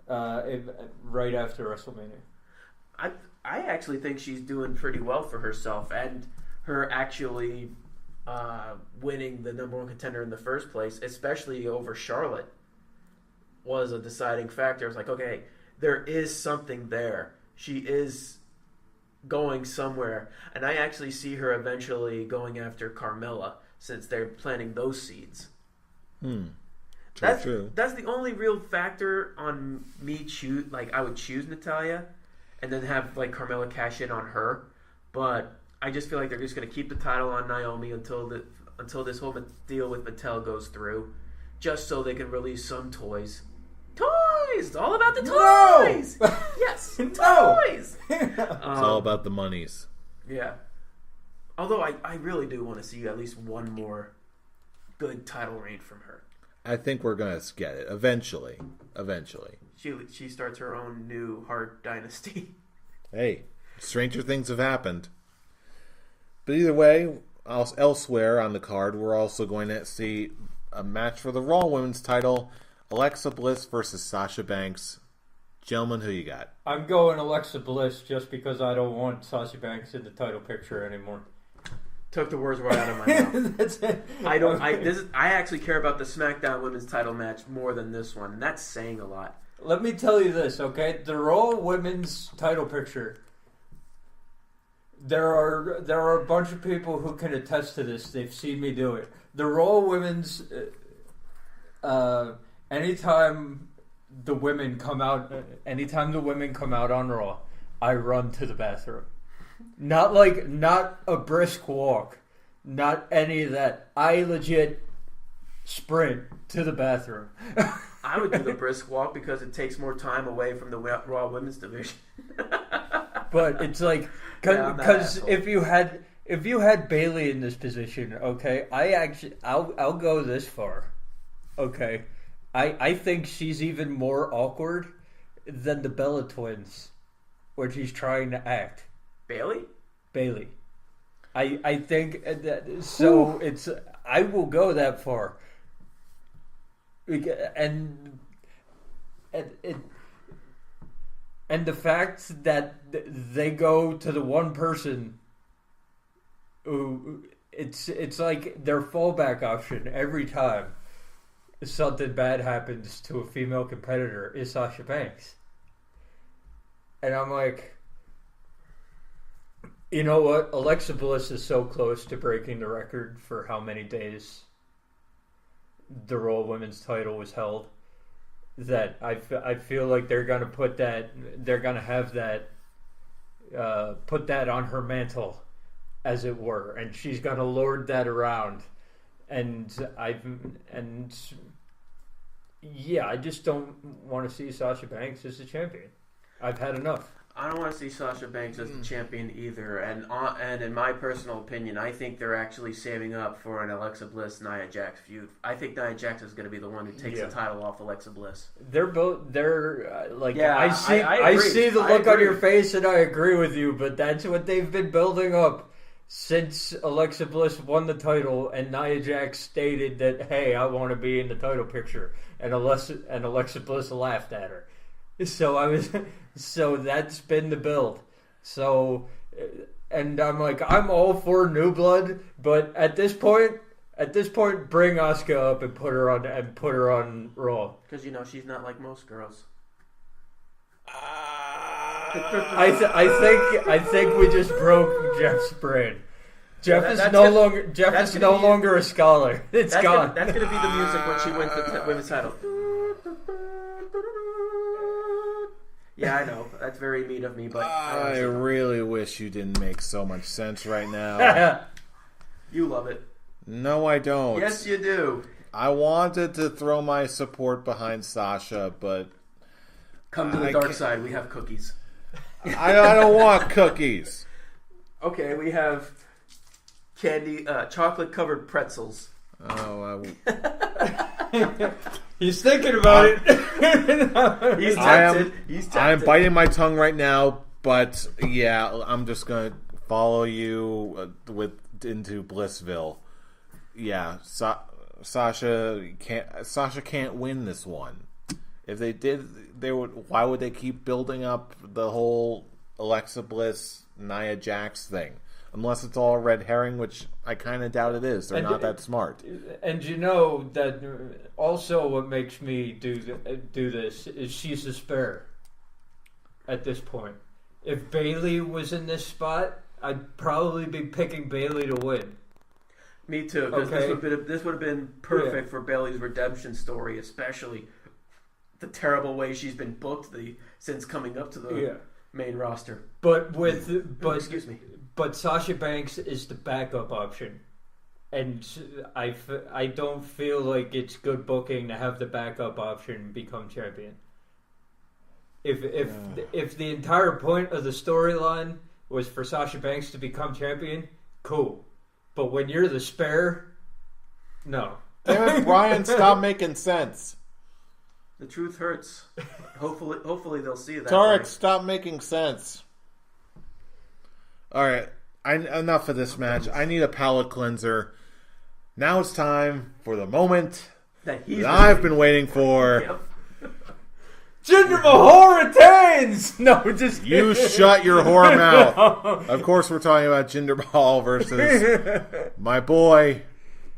Right after WrestleMania. I actually think she's doing pretty well for herself, and her actually winning the number one contender in the first place, especially over Charlotte, was a deciding factor. I was like, okay, there is something there. She is going somewhere, and I actually see her eventually going after Carmella, since they're planting those seeds. That's true. That's the only real factor on me I would choose Natalya, and then have like Carmella cash in on her. But I just feel like they're just going to keep the title on Naomi until this whole deal with Mattel goes through, just so they can release some toys. Toys! It's all about the toys! No! Yes, toys! It's all about the monies. Yeah. Although I really do want to see at least one more good title reign from her. I think we're going to get it eventually. She starts her own new Hart dynasty. Hey, stranger things have happened. But either way, elsewhere on the card, we're also going to see a match for the Raw Women's title. Alexa Bliss versus Sasha Banks. Gentlemen, who you got? I'm going Alexa Bliss just because I don't want Sasha Banks in the title picture anymore. Took the words right out of my mouth. That's it. I actually care about the SmackDown Women's title match more than this one, and that's saying a lot. Let me tell you this, okay? The Raw Women's title picture. There are a bunch of people who can attest to this. They've seen me do it. The Raw Women's. Anytime the women come out on Raw, I run to the bathroom. Not a brisk walk, not any of that. I legit sprint to the bathroom. I would do the brisk walk because it takes more time away from the Raw Women's division. But it's like, because if you had Bayley in this position, okay, I'll go this far, okay. I think she's even more awkward than the Bella Twins, where she's trying to act. Bayley. I think that, so. It's. I will go that far. And the fact that they go to the one person who it's like their fallback option every time something bad happens to a female competitor is Sasha Banks. And I'm like, you know what? Alexa Bliss is so close to breaking the record for how many days the Raw Women's title was held that I feel like they're going to put that, they're going to have that, put that on her mantle, as it were, and she's going to lord that around. And I just don't want to see Sasha Banks as the champion. I've had enough. I don't want to see Sasha Banks as the champion either. And in my personal opinion, I think they're actually saving up for an Alexa Bliss Nia Jax feud. I think Nia Jax is going to be the one who takes the title off Alexa Bliss. I see the look on your face, and I agree with you. But that's what they've been building up since Alexa Bliss won the title, and Nia Jax stated that, hey, I want to be in the title picture, and Alexa Bliss laughed at her. So that's been the build. So, and I'm like, I'm all for new blood, but at this point, bring Asuka up and put her on Raw. Because she's not like most girls. I think we just broke Jeff's brain. Jeff is no longer a scholar. It's gone. That's gonna be the music when she wins the women's title. Yeah, I know. That's very mean of me, but I really wish you didn't make so much sense right now. You love it. No, I don't. Yes, you do. I wanted to throw my support behind Sasha, but Come to the dark side. We have cookies. I don't want cookies. Okay, we have chocolate-covered pretzels. Oh, He's thinking about it. He's tempted. I am biting my tongue right now, but yeah, I'm just gonna follow you into Blissville. Yeah, Sasha can't win this one. If they did, they would. Why would they keep building up the whole Alexa Bliss, Nia Jax thing? Unless it's all a red herring, which I kind of doubt it is. They're not that smart. And you know that also what makes me do this is she's a spare at this point. If Bayley was in this spot, I'd probably be picking Bayley to win. Me too, because this would have been perfect for Bayley's redemption story, especially the terrible way she's been booked since coming up to the main roster. But excuse me. But Sasha Banks is the backup option, and I don't feel like it's good booking to have the backup option become champion. If the entire point of the storyline was for Sasha Banks to become champion, cool. But when you're the spare, no. Damn it, Brian, stop making sense. The truth hurts. Hopefully they'll see that. Tarek, stop making sense. All right, enough of this match. I need a palate cleanser. Now it's time for the moment that I've been waiting for. Yep. Jinder Mahal retains! No, just you shut your whore mouth. Of course, we're talking about Jinder Mahal versus my boy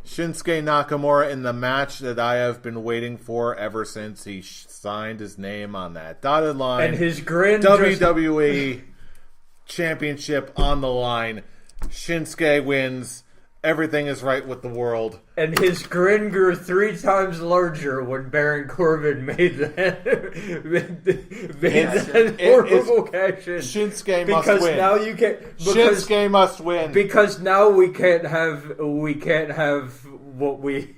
Shinsuke Nakamura in the match that I have been waiting for ever since he signed his name on that dotted line. And his grin. WWE Championship on the line. Shinsuke wins. Everything is right with the world. And his grin grew 3 times larger when Baron Corbin made that horrible cash in. Shinsuke must win. Because now you can. Shinsuke must win. Because now we can't have what we.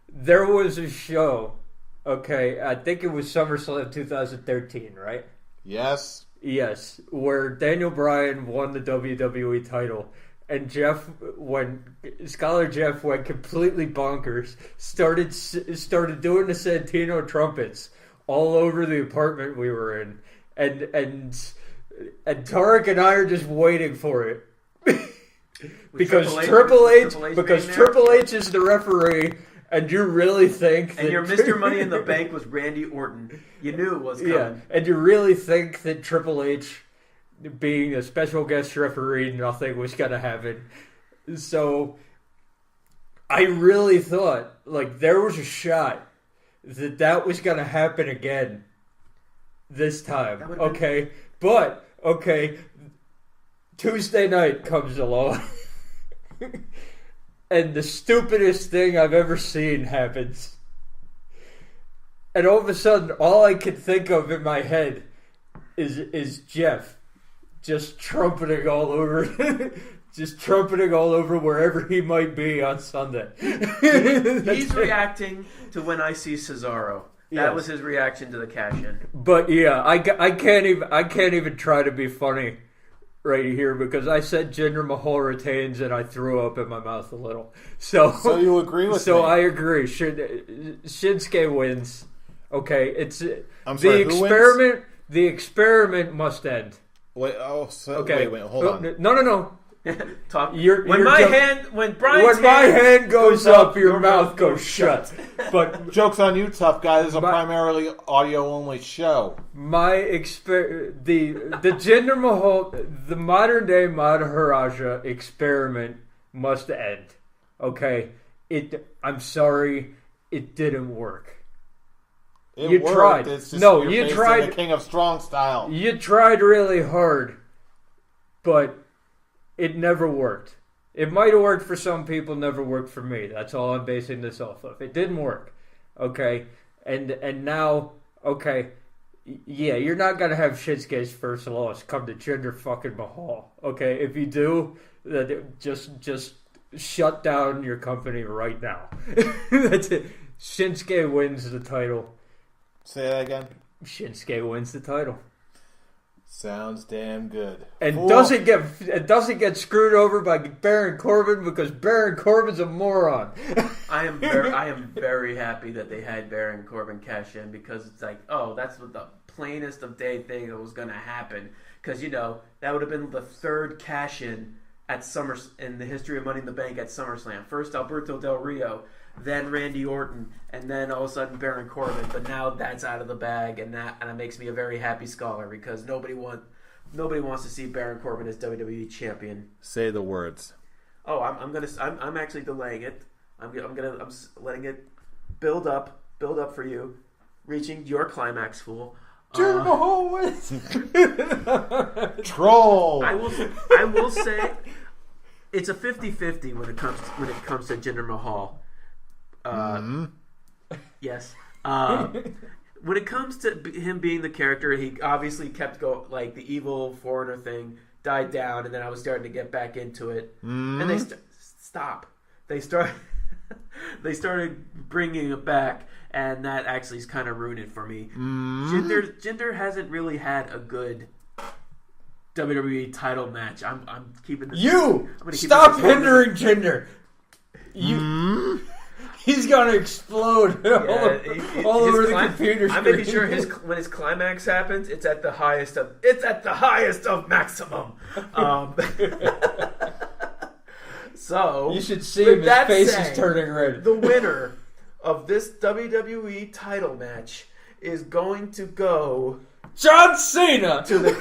There was a show. Okay, I think it was SummerSlam 2013, right? Yes. Yes, where Daniel Bryan won the WWE title, and Scholar Jeff went completely bonkers, started doing the Santino trumpets all over the apartment we were in, and Tarek and I are just waiting for it because Triple H is the referee. And you really think that... And your Mr. Money in the Bank was Randy Orton. You knew it was coming. Yeah, and you really think that Triple H, being a special guest referee, nothing was going to happen. So, I really thought, like, there was a shot that was going to happen again this time. Okay, but, Tuesday night comes along. And the stupidest thing I've ever seen happens. And all of a sudden, all I can think of in my head is Jeff just trumpeting all over wherever he might be on Sunday. He's reacting to when I see Cesaro. That was his reaction to the cash-in. But yeah, I can't even try to be funny right here because I said Jinder Mahal retains and I threw up in my mouth a little. So you agree with me? So I agree. Shinsuke wins. Okay, it's I'm sorry, the experiment. Wins? The experiment must end. Wait, okay. Wait, hold on. No. Talk. When Brian's my hand goes up, your mouth goes shut. But joke's on you, tough guy. This is a primarily audio only show. The Jinder Mahal, the modern day Maharaja experiment must end. Okay, I'm sorry, it didn't work. You tried. You tried. The king of strong style. You tried really hard, but it never worked. It might have worked for some people, never worked for me. That's all I'm basing this off of. It didn't work. Okay? And now, Okay, yeah, you're not gonna have Shinsuke's first loss come to Jinder fucking Mahal. Okay, if you do, then just shut down your company right now. That's it. Shinsuke wins the title. Say that again. Shinsuke wins the title. Sounds damn good. And doesn't get screwed over by Baron Corbin because Baron Corbin's a moron. I am very happy that they had Baron Corbin cash in because it's like, oh, that's what the plainest of day thing that was going to happen. Because, that would have been the third cash in in the history of Money in the Bank at SummerSlam. First Alberto Del Rio, then Randy Orton, and then all of a sudden Baron Corbin. But now that's out of the bag, and it makes me a very happy scholar because nobody wants to see Baron Corbin as WWE champion. Say the words. Oh, I'm actually delaying it. I'm letting it build up for you, reaching your climax, fool. Jinder wins. Troll. I will say it's a 50-50 when it comes to Jinder Mahal. Yes. When it comes to him being the character, he obviously kept like the evil foreigner thing died down, and then I was starting to get back into it. And they stop. They started bringing it back, and that actually is kind of ruined it for me. Jinder hasn't really had a good WWE title match. I'm keeping this. Stop hindering Jinder. He's gonna explode all over the computer screen. I'm making sure when his climax happens, it's at the highest of maximum. So you should see him. His face is turning red. The winner of this WWE title match is going to go John Cena to the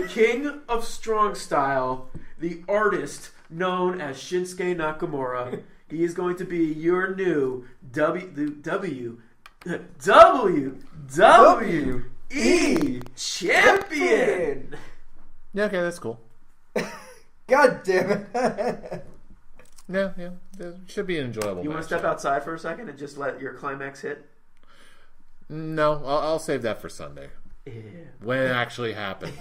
King of Strong Style, the artist known as Shinsuke Nakamura. He is going to be your new WWE champion. Yeah, okay, that's cool. God damn it. Yeah. It should be an enjoyable match. You want to step outside for a second and just let your climax hit? No, I'll save that for Sunday. Yeah. When it actually happens.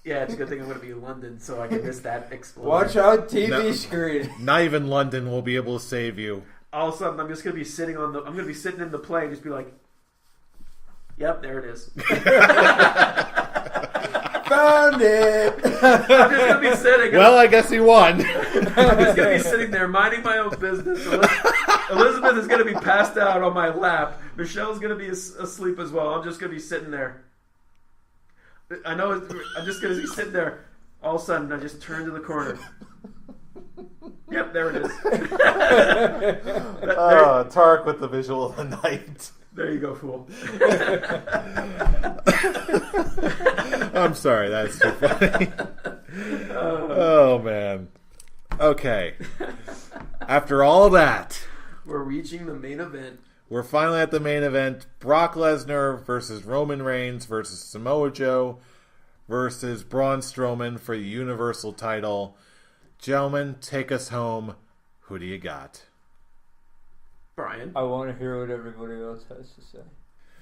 Yeah, it's a good thing I'm going to be in London so I can miss that explosion. Watch out, TV screen. Not even London will be able to save you. All of a sudden, I'm just going to be sitting in the plane and just be like, yep, there it is. Found it. I'm just going to be sitting. Well, I guess he won. I'm just going to be sitting there minding my own business. Elizabeth is going to be passed out on my lap. Michelle's going to be asleep as well. I'm just going to be sitting there. I know. I'm just going to be sitting there. All of a sudden, I just turn to the corner. Yep, there it is. Tarek with the visual of the night. There you go, fool. I'm sorry, that's too funny. Oh, man. Okay. After all that, we're reaching the main event. We're finally at the main event. Brock Lesnar versus Roman Reigns versus Samoa Joe versus Braun Strowman for the Universal title. Gentlemen, take us home. Who do you got? Brian. I want to hear what everybody else has to say.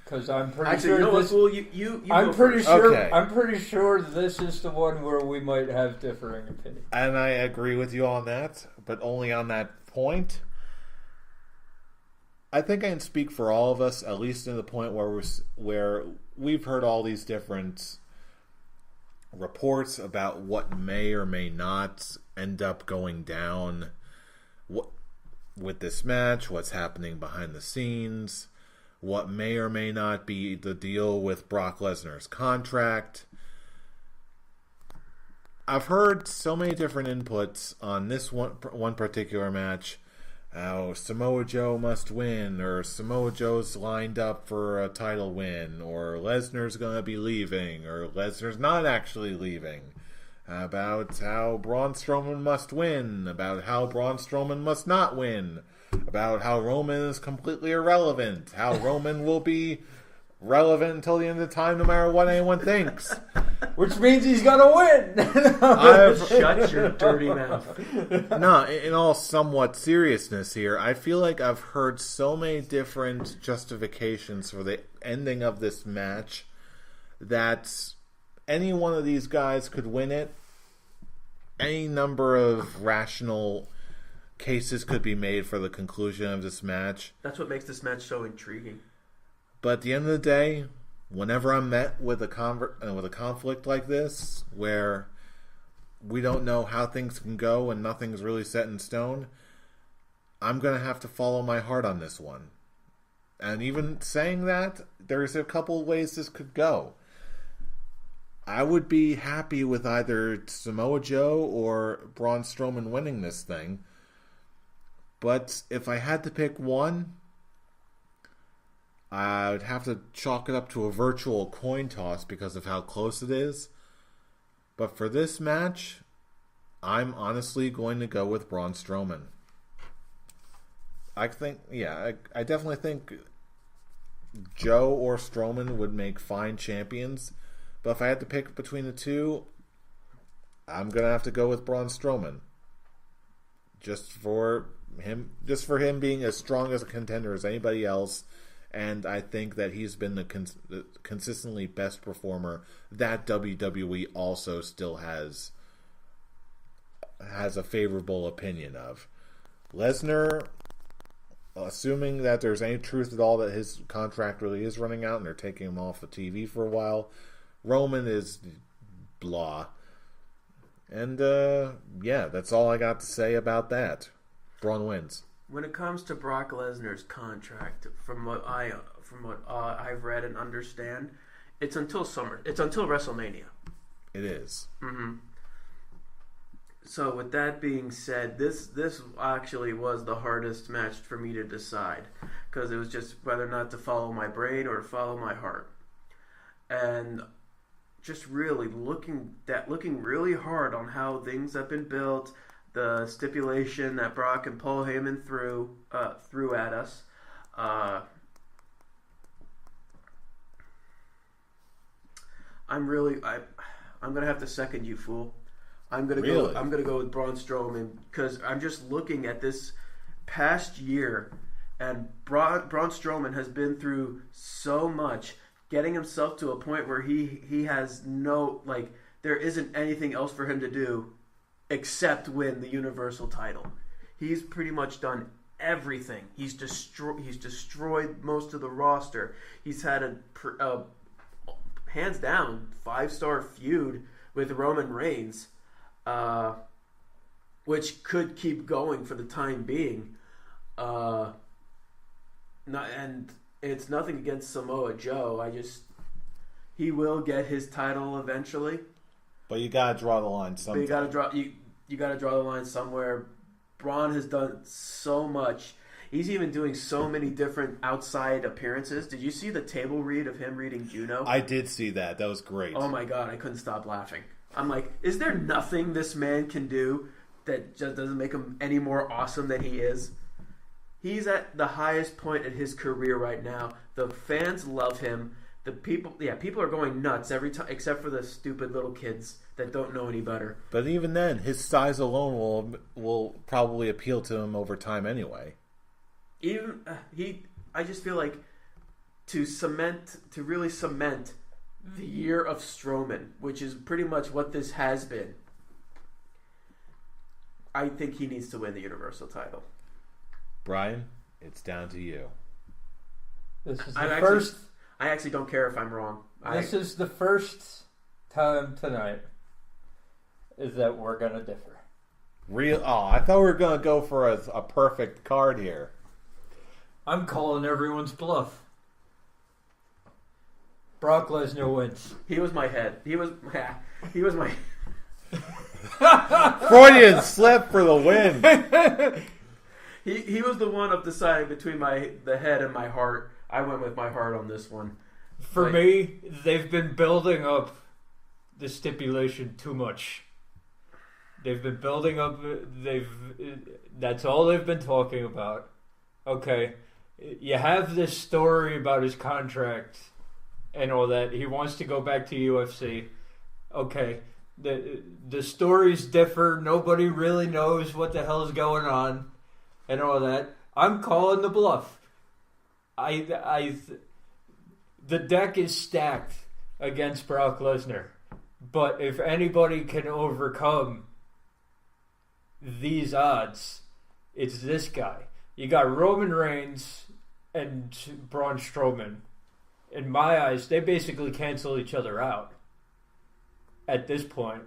Because I'm pretty Actually, sure this... Well, you I'm pretty sure. Okay. I'm pretty sure this is the one where we might have differing opinions. And I agree with you on that, but only on that point. I think I can speak for all of us, at least to the point where we've heard all these different reports about what may or may not end up going down with this match, what's happening behind the scenes, what may or may not be the deal with Brock Lesnar's contract. I've heard so many different inputs on this one particular match. How Samoa Joe must win, or Samoa Joe's lined up for a title win, or Lesnar's going to be leaving, or Lesnar's not actually leaving. About how Braun Strowman must win, about how Braun Strowman must not win, about how Roman is completely irrelevant, how Roman will be relevant until the end of time no matter what anyone thinks. which means he's gonna win. Shut your dirty mouth. No, in all somewhat seriousness here, I feel like I've heard so many different justifications for the ending of this match that any one of these guys could win it. Any number of rational cases could be made for the conclusion of this match. That's what makes this match so intriguing. But at the end of the day, whenever I'm met with a conflict like this, where we don't know how things can go and nothing's really set in stone, I'm going to have to follow my heart on this one. And even saying that, there's a couple ways this could go. I would be happy with either Samoa Joe or Braun Strowman winning this thing. But if I had to pick one, I would have to chalk it up to a virtual coin toss because of how close it is. But for this match, I'm honestly going to go with Braun Strowman. I definitely think Joe or Strowman would make fine champions. But if I had to pick between the two, I'm going to have to go with Braun Strowman. Just for him being as strong as a contender as anybody else. And I think that he's been the consistently best performer that WWE also still has a favorable opinion of. Lesnar, assuming that there's any truth at all that his contract really is running out and they're taking him off the TV for a while. Roman is blah. And, that's all I got to say about that. Braun wins. When it comes to Brock Lesnar's contract, from what I've read and understand, it's until WrestleMania. It is. Mm-hmm. So with that being said, this actually was the hardest match for me to decide because it was just whether or not to follow my brain or to follow my heart, and just really looking really hard on how things have been built. The stipulation that Brock and Paul Heyman threw at us. I'm gonna have to second you, fool. I'm gonna go with Braun Strowman because I'm just looking at this past year, and Braun Strowman has been through so much, getting himself to a point where he has there isn't anything else for him to do except win the Universal title. He's pretty much done everything. He's destroyed most of the roster. He's had a hands down 5-star feud with Roman Reigns, which could keep going for the time being. And it's nothing against Samoa Joe. He will get his title eventually. But you gotta draw the line somewhere. You gotta draw the line somewhere. Braun has done so much. He's even doing so many different outside appearances. Did you see the table read of him reading Juno? I did see that. That was great. Oh my god, I couldn't stop laughing. I'm like, is there nothing this man can do that just doesn't make him any more awesome than he is? He's at the highest point in his career right now. The fans love him. People are going nuts every time, except for the stupid little kids that don't know any better. But even then, his size alone will probably appeal to him over time anyway. I just feel like to really cement the year of Strowman, which is pretty much what this has been. I think he needs to win the Universal title. Brian, it's down to you. This is the first. I actually don't care if I'm wrong. This is the first time tonight is that we're gonna differ. I thought we were gonna go for a perfect card here. I'm calling everyone's bluff. Brock Lesnar wins. He was my head. He was my Freudian slip for the win. He was the one of deciding between the head and my heart. I went with my heart on this one. For me, they've been building up the stipulation too much. They've been building up. That's all they've been talking about. Okay, you have this story about his contract and all that. He wants to go back to UFC. Okay, the stories differ. Nobody really knows what the hell's going on, and all that. I'm calling the bluff. The deck is stacked against Brock Lesnar, but if anybody can overcome these odds, it's this guy. You got Roman Reigns and Braun Strowman. In my eyes, they basically cancel each other out at this point.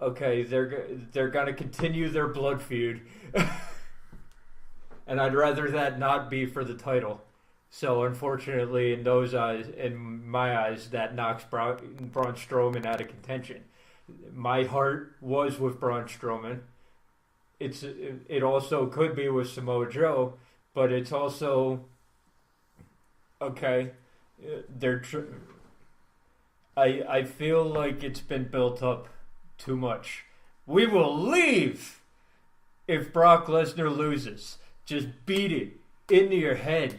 Okay, they're gonna continue their blood feud, and I'd rather that not be for the title. So unfortunately, in my eyes, that knocks Braun Strowman out of contention. My heart was with Braun Strowman. It also could be with Samoa Joe, but it's also okay. I feel like it's been built up too much. We will leave if Brock Lesnar loses. Just beat it into your head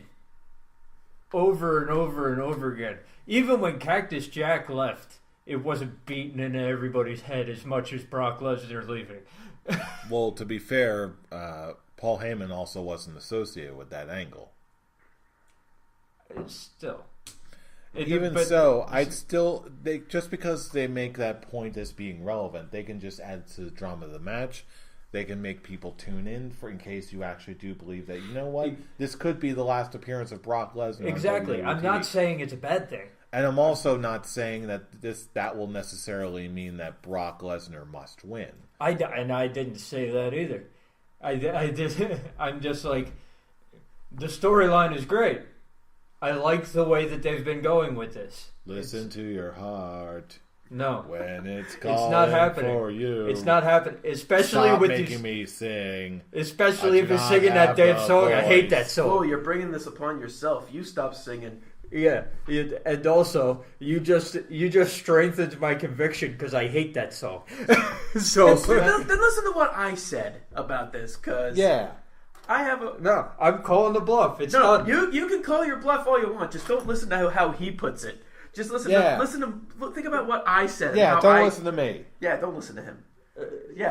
over and over and over again. Even when Cactus Jack left, it wasn't beaten into everybody's head as much as Brock Lesnar leaving. Well, to be fair, Paul Heyman also wasn't associated with that angle. Still. I'd still just because they make that point as being relevant, they can just add to the drama of the match. They can make people tune in in case you actually do believe that, you know what, this could be the last appearance of Brock Lesnar. Exactly. I'm not saying it's a bad thing. And I'm also not saying that that will necessarily mean that Brock Lesnar must win. I didn't say that either. I'm just like, the storyline is great. I like the way that they've been going with this. Listen to your heart. No. When it's calling it's not happening. For you. It's not happening. Especially Stop with making me sing. Especially if you're singing that damn song. Voice. I hate that song. Oh, you're bringing this upon yourself. You stop singing. Yeah, and also you just strengthened my conviction because I hate that song. So then listen to what I said about this, because I have a no. I'm calling the bluff. It's no. not. You can call your bluff all you want. Just don't listen to how he puts it. Just listen. To think about what I said. Yeah, don't listen to me. Yeah, don't listen to him.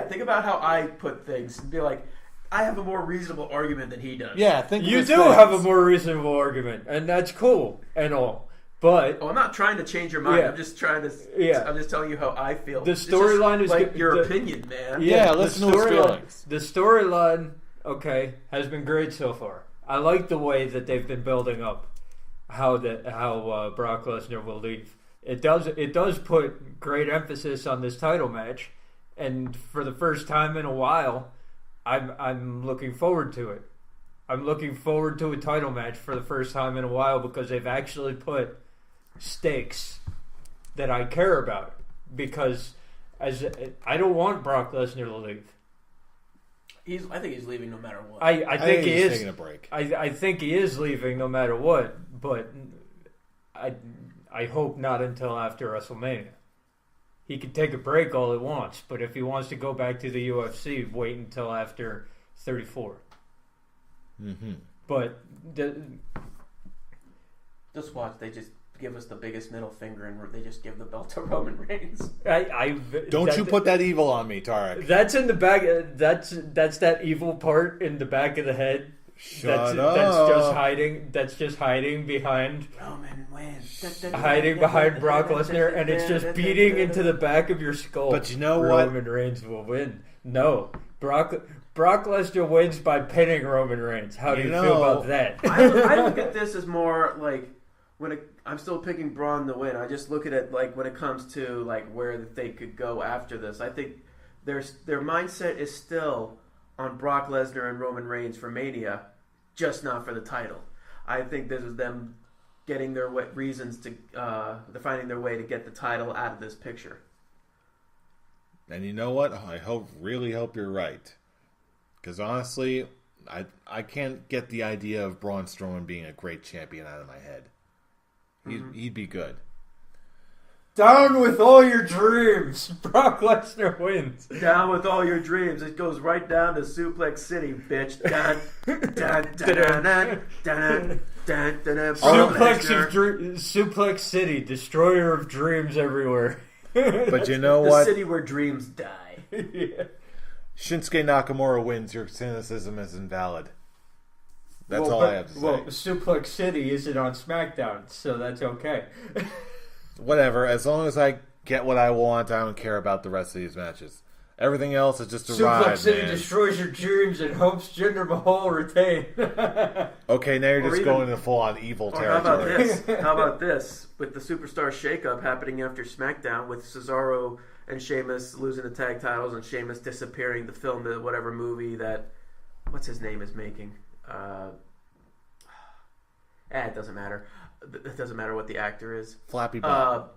Think about how I put things and be like, I have a more reasonable argument than he does. Yeah, you do have a more reasonable argument, and that's cool and all. But I'm not trying to change your mind. Yeah. I'm just trying to. I'm just telling you how I feel. The storyline is like your opinion, man. Yeah, listen to his feelings. The storyline, okay, has been great so far. I like the way that they've been building up how Brock Lesnar will leave. It does put great emphasis on this title match, and for the first time in a while, I'm looking forward to it. I'm looking forward to a title match for the first time in a while because they've actually put stakes that I care about. Because I don't want Brock Lesnar to leave. I think he's leaving no matter what. I think he is taking a break. I think he is leaving no matter what, but I hope not until after WrestleMania. He can take a break all he wants, but if he wants to go back to the UFC, wait until after 34. Mm-hmm. But just watch. They just give us the biggest middle finger, and they just give the belt to Roman Reigns. Don't you put that evil on me, Tarek. That's in the back. That's that evil part in the back of the head. Shut up. That's just hiding behind. Roman wins. Hiding behind Brock Lesnar, and it's just beating into the back of your skull. But you know Roman what? Roman Reigns will win. No, Brock Lesnar wins by pinning Roman Reigns. How do you feel about that? I look at this as more like I'm still picking Braun to win. I just look at it like when it comes to like where they could go after this. I think their mindset is still on Brock Lesnar and Roman Reigns for Mania, just not for the title. I think this is them getting their reasons to they're finding their way to get the title out of this picture. And you know what? I really hope you're right. Because honestly, I can't get the idea of Braun Strowman being a great champion out of my head. He'd be good. Down with all your dreams. Brock Lesnar wins. Down with all your dreams. It goes right down to Suplex City, bitch. Dun, dun, dun, dun, dun, dun, dun, dun, Suplex City, destroyer of dreams everywhere. But you know The what? city where dreams die. Yeah. Shinsuke Nakamura wins. Your cynicism is invalid. That's all I have to say. Well, Suplex City isn't on SmackDown, so that's okay. Whatever. As long as I get what I want, I don't care about the rest of these matches. Everything else is just a ride, Suplex City man. destroys your dreams and hopes Jinder Mahal retain. Okay, now you're Or just even- going into full-on evil Or how about territory. this? How about this? With the Superstar shakeup happening after SmackDown, with Cesaro and Sheamus losing the tag titles and Sheamus disappearing to film the whatever movie that what's his name is making. It doesn't matter. It doesn't matter what the actor is. Flappy Bob.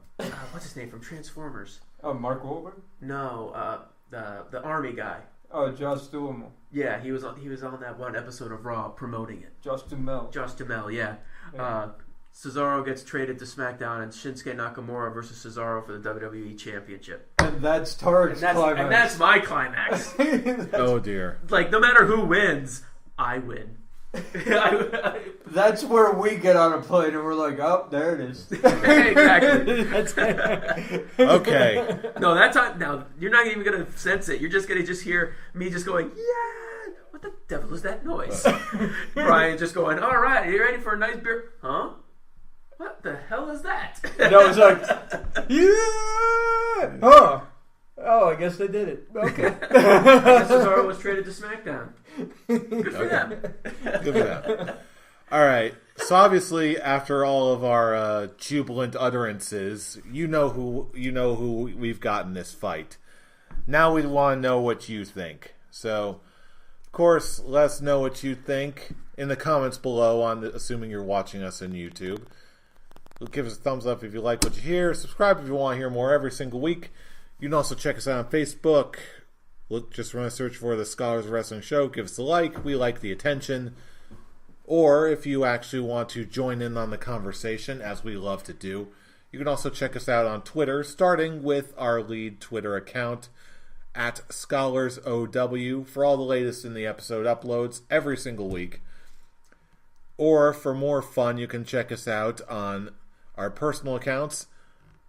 What's his name from Transformers? Oh, Mark Wahlberg? No, the army guy. Oh, Josh Duhamel. Yeah, he was on that one episode of Raw promoting it. Josh Duhamel. Josh Duhamel, yeah. Yeah. Cesaro gets traded to SmackDown, and Shinsuke Nakamura versus Cesaro for the WWE Championship. And that's Target's climax. And that's my climax. Oh, dear. Like, no matter who wins, I win. That's where we get on a plane and we're like, oh, there it is. Exactly. Okay. No, that's not. Now you're not even gonna sense it. You're just gonna hear me just going, yeah. What the devil is that noise? Brian just going, all right. Are you ready for a nice beer? Huh? What the hell is that? And I was like, yeah. Oh, I guess they did it. Okay. I guess Cesaro was traded to SmackDown. Good for them. Good for that. All right. So obviously, after all of our jubilant utterances, you know who we've got in this fight. Now we want to know what you think. So, of course, let us know what you think in the comments below. Assuming you're watching us on YouTube, give us a thumbs up if you like what you hear. Subscribe if you want to hear more every single week. You can also check us out on Facebook. Just run a search for the Scholars of Wrestling Show. Give us a like. We like the attention. Or if you actually want to join in on the conversation, as we love to do, you can also check us out on Twitter, starting with our lead Twitter account at ScholarsOW for all the latest in the episode uploads every single week. Or for more fun, you can check us out on our personal accounts.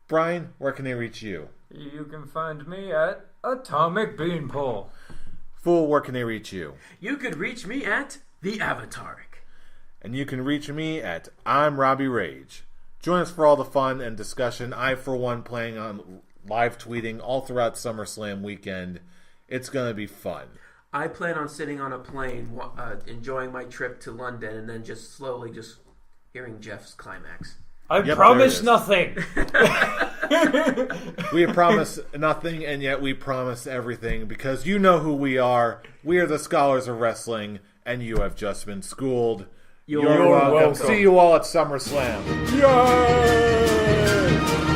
Brian, where can they reach you? You can find me at Atomic Beanpole. Fool, where can they reach you? You could reach me at the Avataric. And you can reach me at I'm Robbie Rage. Join us for all the fun and discussion. I, for one, planning on live tweeting all throughout SummerSlam weekend. It's going to be fun. I plan on sitting on a plane, enjoying my trip to London, and then just slowly just hearing Jeff's climax. I Yep, promise there nothing. We have promised nothing, and yet we promise everything, because you know who we are. We are the Scholars of Wrestling, and you have just been schooled. You're welcome. welcome. See you all at SummerSlam. Yay!